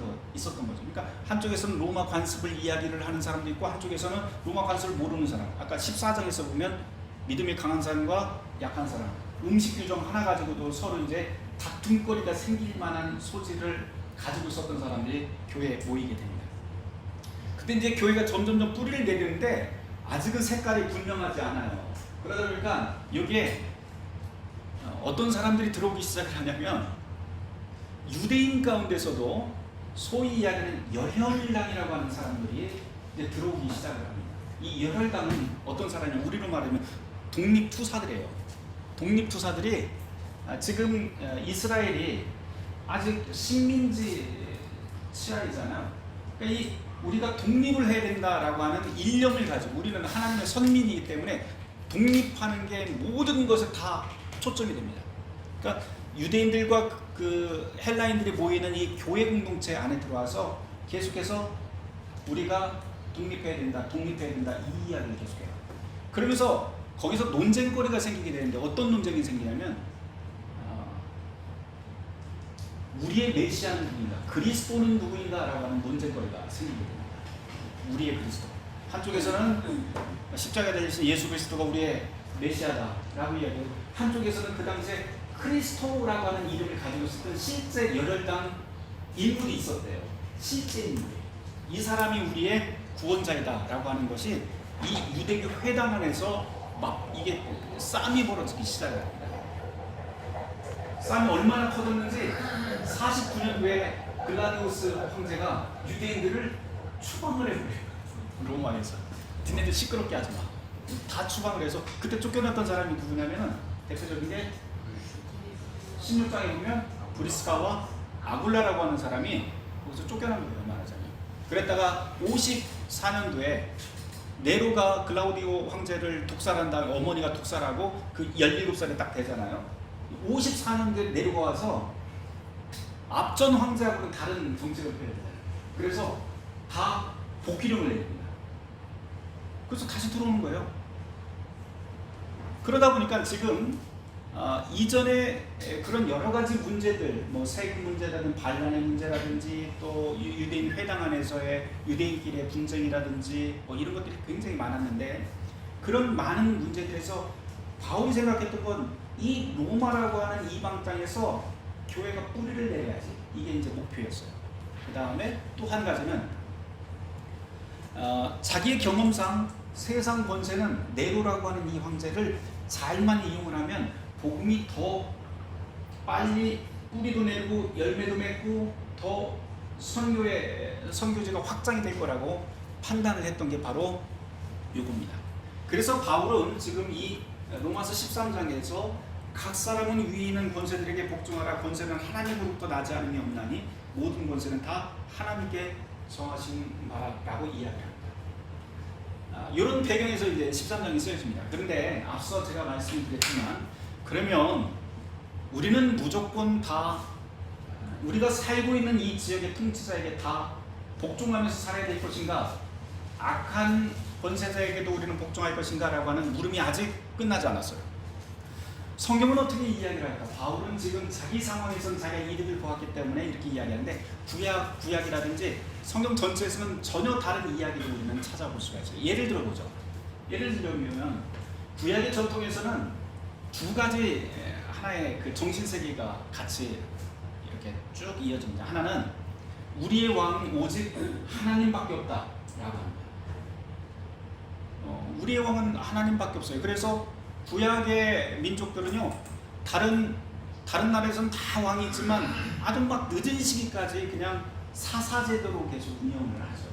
S1: 거죠. 그러니까 한쪽에서는 로마 관습을 이야기를 하는 사람도 있고 한쪽에서는 로마 관습을 모르는 사람. 아까 14장에서 보면 믿음이 강한 사람과 약한 사람, 음식 규정 하나 가지고도 서로 이제 다툼거리가 생길 만한 소지를 가지고 있었던 사람들이 교회에 모이게 됩니다. 그때 이제 교회가 점점점 뿌리를 내리는데 아직은 색깔이 분명하지 않아요. 그러다 보니까 여기에 어떤 사람들이 들어오기 시작을 하냐면 유대인 가운데서도 소위 이야기하는 열혈당이라고 하는 사람들이 이제 들어오기 시작을 합니다. 이 열혈당은 어떤 사람이냐, 우리로 말하면 독립투사들이에요. 독립투사들이 지금 이스라엘이 아직 식민지 치하이잖아요. 그러니까 이 우리가 독립을 해야 된다라고 하는 일념을 가지고, 우리는 하나님의 선민이기 때문에 독립하는 게 모든 것에 다 초점이 됩니다. 그러니까 유대인들과 그 헬라인들이 모이는 이 교회 공동체 안에 들어와서 계속해서 우리가 독립해야 된다 이 이야기를 계속해요. 그러면서 거기서 논쟁거리가 생기게 되는데 어떤 논쟁이 생기냐면 우리의 메시아는 누구인가, 그리스도는 누구인가 라고 하는 논쟁거리가 생기게 됩니다. 우리의 그리스도. 한쪽에서는 십자가에 달리신 예수 그리스도가 우리의 메시아다 라고 이야기하고, 한쪽에서는 그 당시에 크리스토라고 하는 이름을 가지고 있었던 실제 열혈당 인물이 있었대요. 실제 인물. 이 사람이 우리의 구원자이다 라고 하는 것이 이 유대교 회당 안에서 막 이게 싸움이 벌어지기 시작을 합니다. 싸움이 얼마나 커졌는지 49년도에 글라디우스 황제가 유대인들을 추방을 해버려요. 로마에서. 니네들 시끄럽게 하지 마. 다 추방을 해서, 그때 쫓겨났던 사람이 누구냐면은 대표적인 게 16장에 보면 브리스가와 아굴라라고 하는 사람이 거기서 쫓겨난 거예요, 말하자면. 그랬다가 54년도에 네로가 글라우디오 황제를 독살한 다음에 어머니가 독살하고 그 17살이 딱 되잖아요. 54년도에 네로가 와서 앞전 황제하고는 다른 정책을 펴야 되잖아요. 그래서 다 복귀령을 내립니다. 그래서 다시 들어오는 거예요. 그러다 보니까 지금 이전에 그런 여러 가지 문제들, 뭐 세금 문제라든지 반란의 문제라든지 또 유대인 회당 안에서의 유대인끼리의 분쟁이라든지 뭐 이런 것들이 굉장히 많았는데, 그런 많은 문제들에서 바울이 생각했던 건 이 로마라고 하는 이방 땅에서 교회가 뿌리를 내려야지, 이게 이제 목표였어요. 그 다음에 또 한 가지는 자기의 경험상 세상 권세는 네로라고 하는 이 황제를 잘만 이용을 하면 복음이 더 빨리 뿌리도 내리고 열매도 맺고 더 선교제가 확장이 될 거라고 판단을 했던 게 바로 이겁니다. 그래서 바울은 지금 이 로마서 13장에서 각 사람은 위에 있는 권세들에게 복종하라. 권세는 하나님으로부터 나지 않음이 없나니 모든 권세는 다 하나님께 정하신 바라라고 이야기합니다. 이런 배경에서 이제 13장이 쓰여집니다. 그런데 앞서 제가 말씀드렸지만, 그러면 우리는 무조건 다 우리가 살고 있는 이 지역의 통치자에게 다 복종하면서 살아야 될 것인가, 악한 권세자에게도 우리는 복종할 것인가 라고 하는 물음이 아직 끝나지 않았어요. 성경은 어떻게 이야기를 할까? 바울은 지금 자기 상황에서는 자기가 이득을 보았기 때문에 이렇게 이야기하는데, 구약이라든지 성경 전체에서는 전혀 다른 이야기를 우리는 찾아볼 수가 있어요. 예를 들어보죠. 예를 들면 구약의 전통에서는 두 가지 하나의 그 정신세계가 같이 이렇게 쭉 이어집니다. 하나는 우리의 왕은 오직 하나님밖에 없다라고 합니다. 우리의 왕은 하나님밖에 없어요. 그래서 구약의 민족들은요, 다른 나라에서는 다 왕이 있지만 아주 막 늦은 시기까지 그냥 사사제도로 계속 운영을 하죠.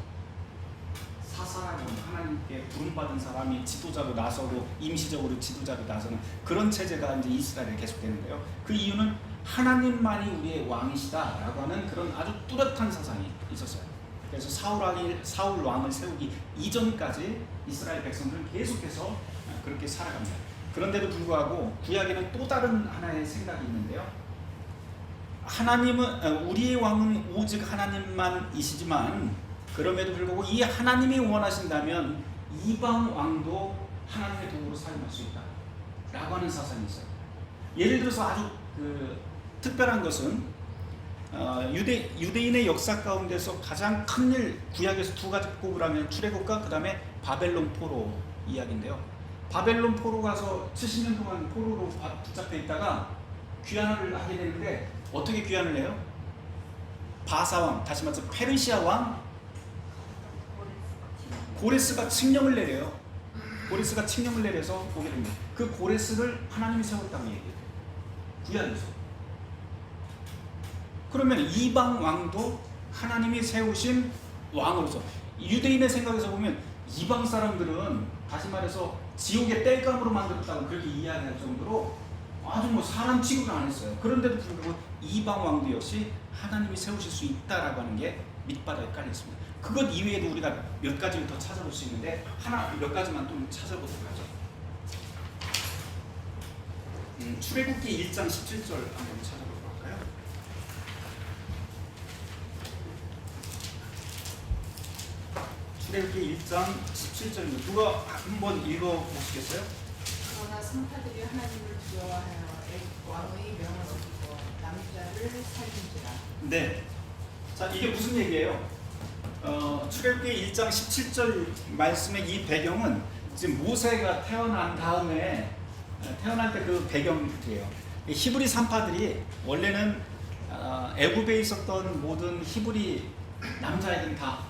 S1: 사사라고 하나님께 부름받은 사람이 지도자로 나서고 임시적으로 지도자로 나서는 그런 체제가 이제 이스라엘에 계속되는데요. 그 이유는 하나님만이 우리의 왕이시다라고 하는 그런 아주 뚜렷한 사상이 있었어요. 그래서 사울 왕을 세우기 이전까지 이스라엘 백성들은 계속해서 그렇게 살아갑니다. 그런데도 불구하고 구약에는 또 다른 하나의 생각이 있는데요. 하나님은 우리의 왕은 오직 하나님만이시지만 그럼에도 불구하고 이 하나님이 원하신다면 이방 왕도 하나님의 도구로 사용할 수 있다 라고 하는 사상이 있어요. 예를 들어서 아주 특별한 것은 유대인의 역사 가운데서 가장 큰 일, 구약에서 두 가지 꼽으라면 출애굽과 그 다음에 바벨론 포로 이야기인데요. 바벨론 포로 가서 70년 동안 포로로 붙잡혀 있다가 귀환을 하게 되는데 어떻게 귀환을 해요? 바사왕, 다시 말해서 페르시아 왕 고레스가 칙령을 내려요. 고레스가 칙령을 내려서 오게 됩니다. 그 고레스를 하나님이 세웠다고 얘기해요. 구약에서. 그러면 이방 왕도 하나님이 세우신 왕으로서, 유대인의 생각에서 보면 이방 사람들은 다시 말해서 지옥의 땔감으로 만들었다고 그렇게 이야기할 정도로 아주 사람 취급을 안 했어요. 그런데도 불구하고 이방 왕도 역시 하나님이 세우실 수 있다라고 하는 게 밑바닥에 깔려 있습니다. 그것 이외에도 우리가 몇 가지를 더 찾아볼 수 있는데 몇 가지만 좀 찾아보도록 하죠. 출애굽기 1장 17절 한번 찾아보도록 할까요? 출애굽기 1장 17절입니다. 누가 한번 읽어보시겠어요?
S2: 그러나 성파들이 하나님을 두려워하여 왕의 명을 어기고 남자를 살린지라.
S1: 네. 자, 이게 무슨 얘기예요? 출애굽기 1장 17절 말씀의 이 배경은 지금 모세가 태어난 다음에 태어날 때 그 배경이에요. 히브리 산파들이 원래는 애굽에 있었던 모든 히브리 남자애들 다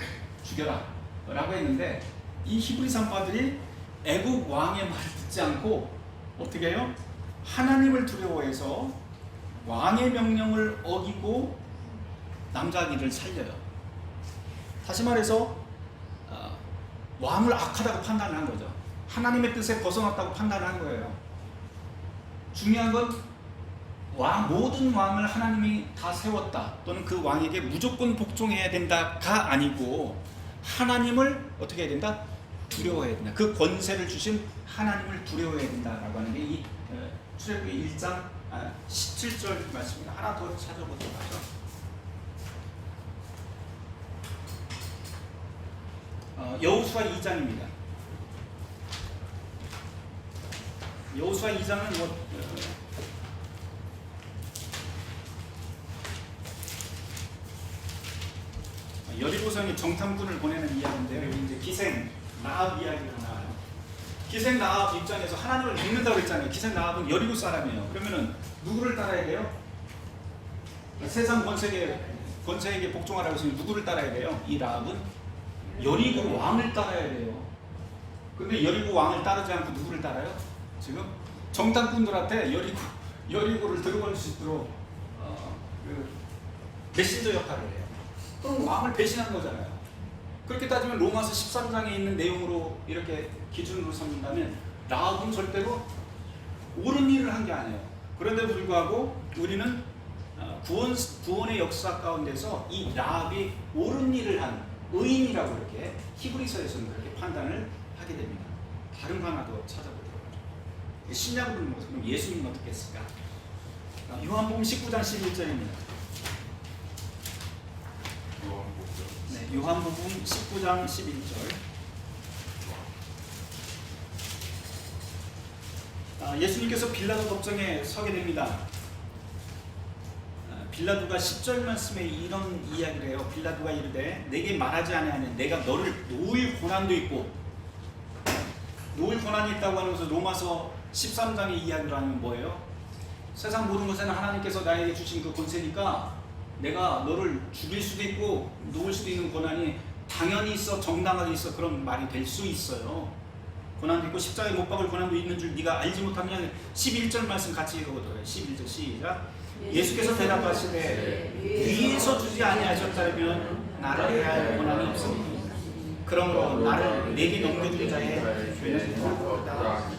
S1: 죽여라 라고 했는데 이 히브리 산파들이 애굽 왕의 말을 듣지 않고 어떻게 해요? 하나님을 두려워해서 왕의 명령을 어기고 남자아기를 살려요. 다시 말해서 왕을 악하다고 판단한 거죠. 하나님의 뜻에 벗어났다고 판단한 거예요. 중요한 건 모든 왕을 하나님이 다 세웠다 또는 그 왕에게 무조건 복종해야 된다가 아니고 하나님을 어떻게 해야 된다? 두려워해야 된다. 그 권세를 주신 하나님을 두려워해야 된다라고 하는 게 이 출애굽기 1장 17절 말씀입니다. 하나 더 찾아보도록 하죠. 여호수아 2장입니다. 여호수아 2장은 여리고성에 정탐꾼을 보내는 이야기인데요. 여기 이제 기생 라합 이야기가 나와요. 기생 라합 입장에서 하나님을 믿는다고 했잖아요. 기생 라합은 여리고 사람이에요. 그러면은 누구를 따라야 돼요? 세상 권세에게 복종하라고 했으니 누구를 따라야 돼요? 이 라합은 여리고 왕을 따라야 돼요. 근데 여리고 왕을 따르지 않고 누구를 따라요? 지금 정탐꾼들한테 여리고를 들어갈 수 있도록 메신저 역할을 해요. 그럼 왕을 배신한 거잖아요. 그렇게 따지면 로마서 13장에 있는 내용으로 이렇게 기준으로 삼는다면 라합은 절대로 옳은 일을 한 게 아니에요. 그런데도 불구하고 우리는 구원의 역사 가운데서 이 라합이 옳은 일을 한 의인이라고 이렇게 히브리서에서는 그렇게 판단을 하게 됩니다. 다른 거 하나 더 찾아보도록 하죠. 신약으로는 그럼 예수님은 어떻게 했을까? 요한복음 19장 11절입니다. 네, 요한복음 19장 11절. 예수님께서 빌라도 법정에 서게 됩니다. 빌라도가 10절 말씀에 이런 이야기를 해요. 빌라도가 이르되 내게 말하지 아니하냐 내가 너를 놓을 고난도 있고, 놓을 고난이 있다고 하는 것은 로마서 13장의 이야기를 하면 뭐예요? 세상 모든 것에는 하나님께서 나에게 주신 그 권세니까 내가 너를 죽일 수도 있고 놓을 수도 있는 고난이 당연히 있어, 정당하게 있어. 그런 말이 될 수 있어요. 고난도 있고 십자가에 못 박을 고난도 있는 줄 네가 알지 못하느냐. 11절 말씀 같이 읽어보도록 해요. 11절 시작. 예수께서 대답하시되 위에서 주지 아니하셨다면 나를 해할 고난이 없으니 그러므로 나를 내게 넘겨준 자의 죄는 없다.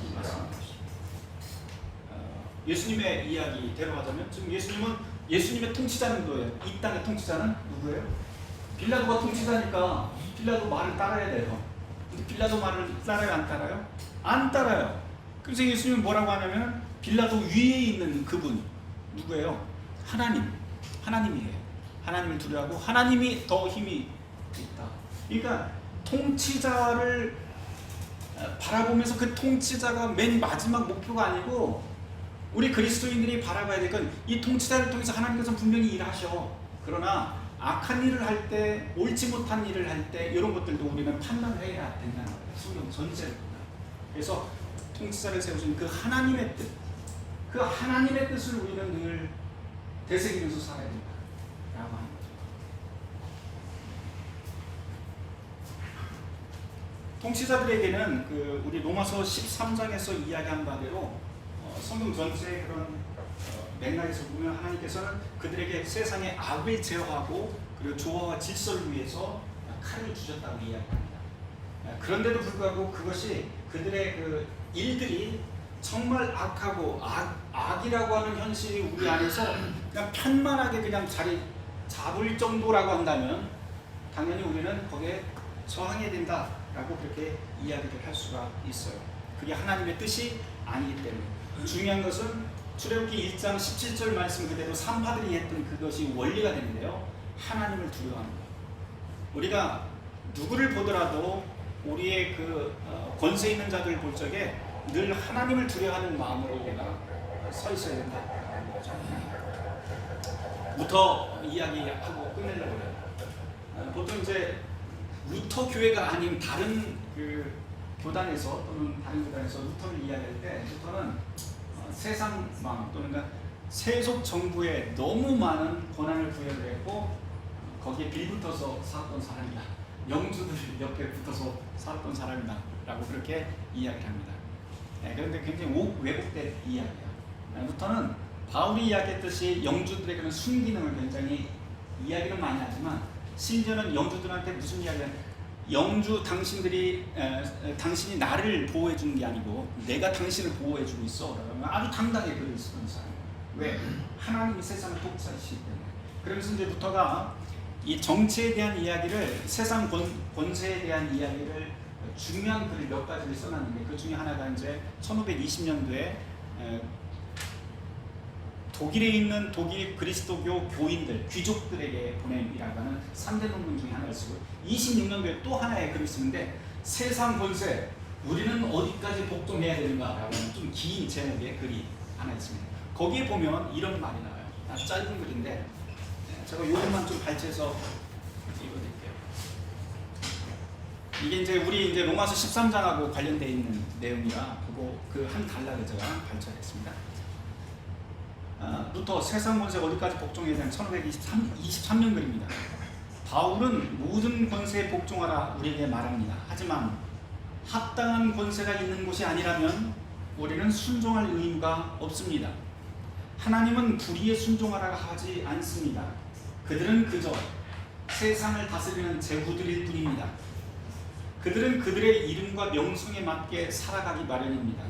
S1: 예수님의 이야기 대로 하자면 지금 예수님의 통치자는 누구예요? 이 땅의 통치자는 누구예요? 빌라도가 통치자니까 빌라도 말을 따라야 돼요. 근데 빌라도 말을 따라요, 안 따라요? 안 따라요. 그래서 예수님은 뭐라고 하냐면 빌라도 위에 있는 그분 누구예요? 하나님이에요. 하나님을 두려워하고 하나님이 더 힘이 있다. 그러니까 통치자를 바라보면서 그 통치자가 맨 마지막 목표가 아니고 우리 그리스도인들이 바라봐야 될 건 이 통치자를 통해서 하나님께서 분명히 일하셔. 그러나 악한 일을 할 때, 옳지 못한 일을 할 때 이런 것들도 우리는 판단해야 된다는 거예요. 성경 전체를 본다. 그래서 통치자를 세우신 그 하나님의 뜻, 그 하나님의 뜻을 우리는 늘 되새기면서 살아야 된다라고 하는 거죠. 통치자들에게는 그 우리 로마서 13장에서 이야기한 바대로 성경 전체의 그런 맥락에서 보면 하나님께서는 그들에게 세상의 악을 제어하고 그리고 조화와 질서를 위해서 칼을 주셨다고 이야기합니다. 그런데도 불구하고 그것이 그들의 그 일들이 정말 악하고 악이라고 하는 현실이 우리 안에서 그냥 편만하게 그냥 자리 잡을 정도라고 한다면 당연히 우리는 거기에 저항해야 된다라고 그렇게 이야기를 할 수가 있어요. 그게 하나님의 뜻이 아니기 때문에. 중요한 것은 출애굽기 1장 17절 말씀 그대로 산파들이 했던 그것이 원리가 되는데요. 하나님을 두려워하는 것. 우리가 누구를 보더라도 우리의 그 권세 있는 자들을 볼 적에 늘 하나님을 두려워하는 마음으로 우리가 서 있어야 된다. 부터 이야기하고 끝내려고 해요. 보통 이제 루터 교회가 아닌 다른 그 교단에서 또는 다른 교단에서 루터를 이야기할 때 루터는 세상 마음 또는 세속 정부에 너무 많은 권한을 부여를 했고 거기에 빌붙어서 살았던 사람이다. 영주들 옆에 붙어서 살았던 사람이다 라고 그렇게 이야기를 합니다. 그런데 굉장히 왜곡된 이야기야. 루터는 바울이 이야기했듯이 영주들에게는 순기능을 굉장히 이야기를 많이 하지만 심지어는 영주들한테 무슨 이야기야? 영주 당신이 나를 보호해 주는 게 아니고 내가 당신을 보호해 주고 있어. 그러면 아주 당당하게 글을 쓰는 사람. 왜? 하나님이 세상을 통치하시기 때문에. 그러면서 이제 루터가 이 정치에 대한 이야기를 세상 권세에 대한 이야기를 중요한 글을 몇 가지를 써놨는데 그 중에 하나가 이제 1520년도에 독일에 있는 독일 그리스도교 교인들, 귀족들에게 보냄이라고 하는 3대 논문 중에 하나를 쓰고 26년도에 또 하나의 글을 쓰는데 세상 권세, 우리는 어디까지 복종해야 되는가라고 하는 좀 긴 제목의 글이 하나 있습니다. 거기에 보면 이런 말이 나와요. 아주 짧은 글인데 제가 요것만 좀 발췌해서 읽어드릴게요. 이게 이제 우리 이제 로마서 13장하고 관련되어 있는 내용이라 그거 그 한 단락을 제가 발췌했습니다. 루터 세상 권세 어디까지 복종해야 되는 1523년 글입니다. 바울은 모든 권세에 복종하라 우리에게 말합니다. 하지만 합당한 권세가 있는 곳이 아니라면 우리는 순종할 의무가 없습니다. 하나님은 불의에 순종하라 하지 않습니다. 그들은 그저 세상을 다스리는 제후들일 뿐입니다. 그들은 그들의 이름과 명성에 맞게 살아가기 마련입니다.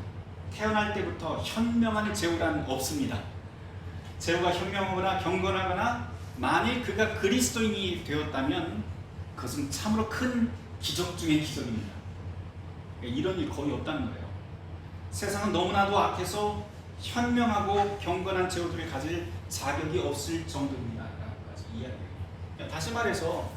S1: 태어날 때부터 현명한 제후란 없습니다. 제후가 현명하거나 경건하거나 만일 그가 그리스도인이 되었다면 그것은 참으로 큰 기적 중의 기적입니다. 이런 일 거의 없다는 거예요. 세상은 너무나도 악해서 현명하고 경건한 제후들을 가질 자격이 없을 정도입니다. 라고까지 이야기해요. 다시 말해서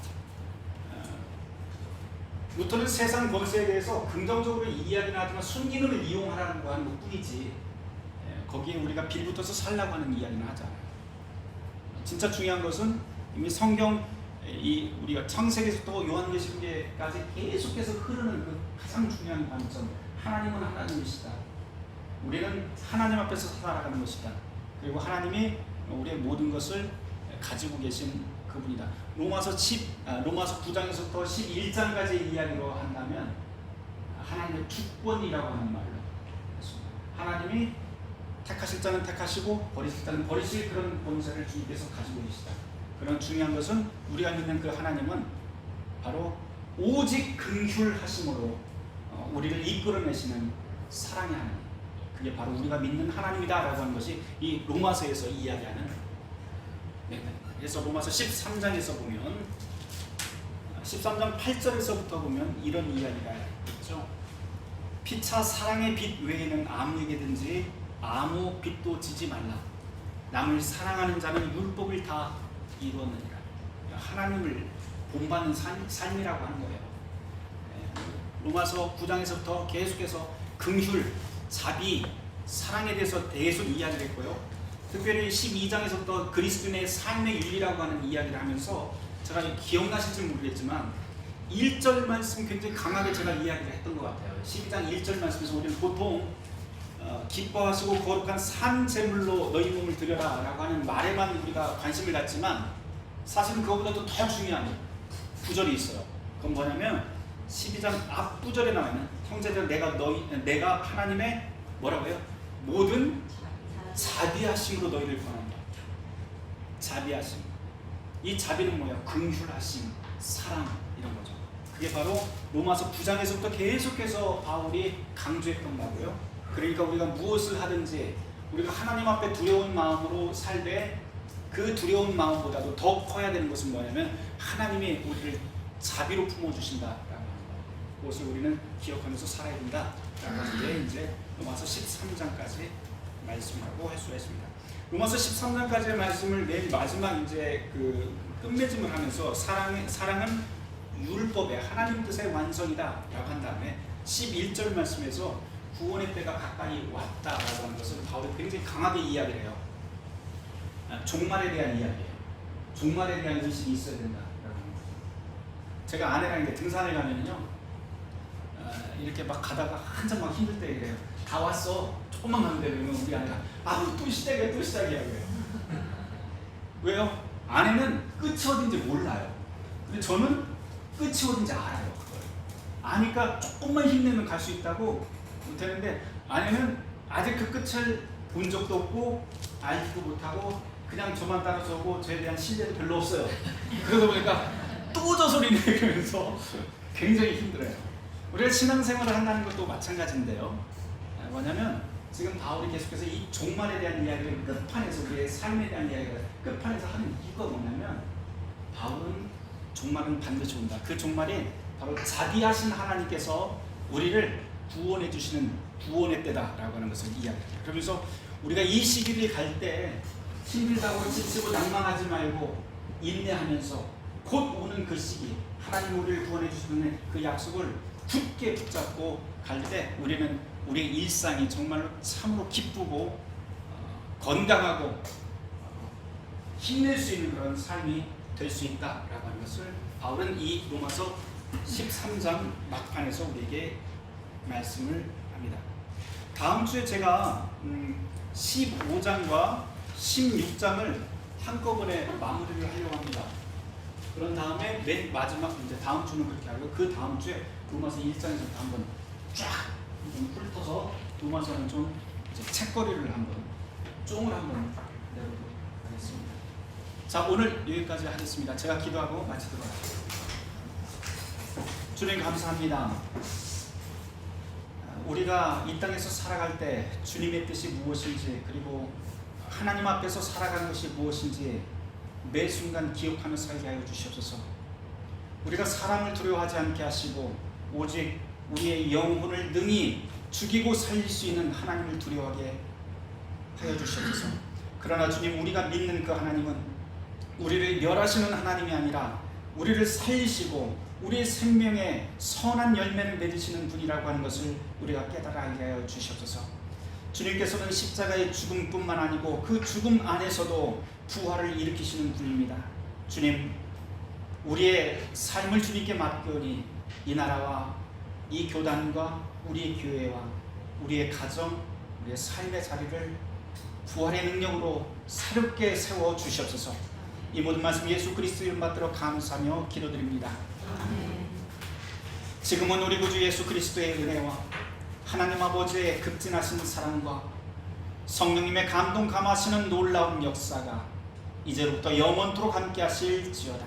S1: 루터는 세상 권세에 대해서 긍정적으로 이야기는 하지만 순기능을 이용하라고 하는 것 뿐이지 거기에 우리가 빌붙어서 살라고 하는 이야기는 하지 않아요. 진짜 중요한 것은 이미 성경 우리가 창세기에서부터 요한계시록에까지 계속해서 흐르는 그 가장 중요한 관점, 하나님은 하나님이시다. 우리는 하나님 앞에서 살아가는 것이다. 그리고 하나님이 우리의 모든 것을 가지고 계신 그분이다. 로마서 9장에서부터 11장까지 이야기로 한다면 하나님의 주권이라고 하는 말로 했습니다. 하나님이 택하실 자는 택하시고 버리실 자는 버리실 그런 권세를 주님께서 가지고 계시다. 그런 중요한 것은 우리가 믿는 그 하나님은 바로 오직 긍휼하심으로 우리를 이끌어내시는 사랑의 하나님. 그게 바로 우리가 믿는 하나님이다라고 하는 것이 이 로마서에서 이야기하는 맥락입니다. 그래서 로마서 13장에서 보면 13장 8절에서부터 보면 이런 이야기가 있죠. 피차 사랑의 빛 외에는 아무에게든지 아무 빛도 지지 말라. 남을 사랑하는 자는 율법을 다 이루었느니라. 하나님을 본받는 삶이라고 하는 거예요. 로마서 9장에서부터 계속해서 긍휼, 자비, 사랑에 대해서 계속 이야기를 했고요. 특별히 12장에서부터 그리스도인의 삶의 윤리라고 하는 이야기를 하면서 제가 기억나실지 모르겠지만 1절 말씀 굉장히 강하게 제가 이야기를 했던 것 같아요. 12장 1절 말씀에서 우리는 보통 기뻐하시고 거룩한 산 제물로 너희 몸을 드려라 라고 하는 말에만 우리가 관심을 갖지만 사실은 그것보다도 더 중요한 구절이 있어요. 그건 뭐냐면 12장 앞구절에 나와있는 형제들 내가 하나님의 뭐라고요? 모든 자비하심으로 너희를 권한다. 자비하심. 이 자비는 뭐야? 긍휼하심, 사랑 이런 거죠. 그게 바로 로마서 9장에서부터 계속해서 바울이 강조했던 거고요. 그러니까 우리가 무엇을 하든지 우리가 하나님 앞에 두려운 마음으로 살되 그 두려운 마음보다도 더 커야 되는 것은 뭐냐면 하나님이 우리를 자비로 품어주신다라고 하는 것. 그것을 우리는 기억하면서 살아야 된다라고 하는 게 이제 로마서 13장까지 말씀하고 할 수가 있습니다. 로마서 13장까지의 말씀을 맨 마지막 이제 그 끝맺음을 하면서 사랑은 율법의 하나님 뜻의 완성이다라고 한 다음에 11절 말씀에서 구원의 때가 가까이 왔다라고 하는 것을 바울이 굉장히 강하게 이야기를 해요. 종말에 대한 이야기예요. 종말에 대한 인식이 있어야 된다라고 하는 거죠. 제가 아내랑 이제 등산을 가면요, 이렇게 막 가다가 한참 막 힘들 때 그래요. 다 왔어. 조금만 가면 돼. 그러면 우리 아내가 또 시작이야 그래요. 왜요? 아내는 끝이 어딘지 몰라요. 근데 저는 끝이 어딘지 알아요. 그걸. 아니까 조금만 힘내면 갈 수 있다고 못하는데 아내는 아직 그 끝을 본 적도 없고 알지도 못하고 그냥 저만 따라서 오고 저에 대한 신뢰도 별로 없어요. 그러다 보니까 또 저 소리 내면서 굉장히 힘들어요. 우리가 신앙생활을 한다는 것도 마찬가지인데요. 뭐냐면 지금 바울이 계속해서 이 종말에 대한 이야기를 끝판에서 우리의 삶에 대한 이야기를 끝판에서 하는 이유가 뭐냐면 바울은 종말은 반드시 온다. 그 종말이 바로 자비하신 하나님께서 우리를 구원해 주시는 구원의 때다라고 하는 것을 이야기합니다. 그러면서 우리가 이 시기를 갈 때 힘들다고 지치고 낭망하지 말고 인내하면서 곧 오는 그 시기 하나님 우리를 구원해 주시는 그 약속을 굳게 붙잡고 갈 때 우리는 우리의 일상이 정말로 참으로 기쁘고 건강하고 힘낼 수 있는 그런 삶이 될 수 있다라고 하는 것을 바울은 이 로마서 13장 막판에서 우리에게 말씀을 합니다. 다음 주에 제가 15장과 16장을 한꺼번에 마무리를 하려고 합니다. 그런 다음에 맨 마지막 이제 다음 주는 그렇게 하고 그 다음 주에 로마서 1장에서 한번 쫙 훑어서 로마서는 좀 이제 책거리를 한번 쫑을 한번 내보도록 하겠습니다. 자, 오늘 여기까지 하겠습니다. 제가 기도하고 마치도록 하겠습니다. 주님 감사합니다. 우리가 이 땅에서 살아갈 때 주님의 뜻이 무엇인지 그리고 하나님 앞에서 살아가는 것이 무엇인지 매 순간 기억하며 살게 하여 주시옵소서. 우리가 사람을 두려워하지 않게 하시고 오직 우리의 영혼을 능히 죽이고 살릴 수 있는 하나님을 두려워하게 하여 주시옵소서. 그러나 주님, 우리가 믿는 그 하나님은 우리를 멸하시는 하나님이 아니라 우리를 살리시고 우리의 생명에 선한 열매를 맺으시는 분이라고 하는 것을 우리가 깨달아 알게 하여 주시옵소서. 주님께서는 십자가의 죽음뿐만 아니고 그 죽음 안에서도 부활을 일으키시는 분입니다. 주님, 우리의 삶을 주님께 맡기오니 이 나라와 이 교단과 우리의 교회와 우리의 가정, 우리의 삶의 자리를 부활의 능력으로 새롭게 세워 주시옵소서. 이 모든 말씀 예수 그리스도의 이름 받들어 감사하며 기도드립니다. 지금은 우리 구주 예수 그리스도의 은혜와 하나님 아버지의 극진하신 사랑과 성령님의 감동 감하시는 놀라운 역사가 이제부터 영원토록 함께 하실지어다.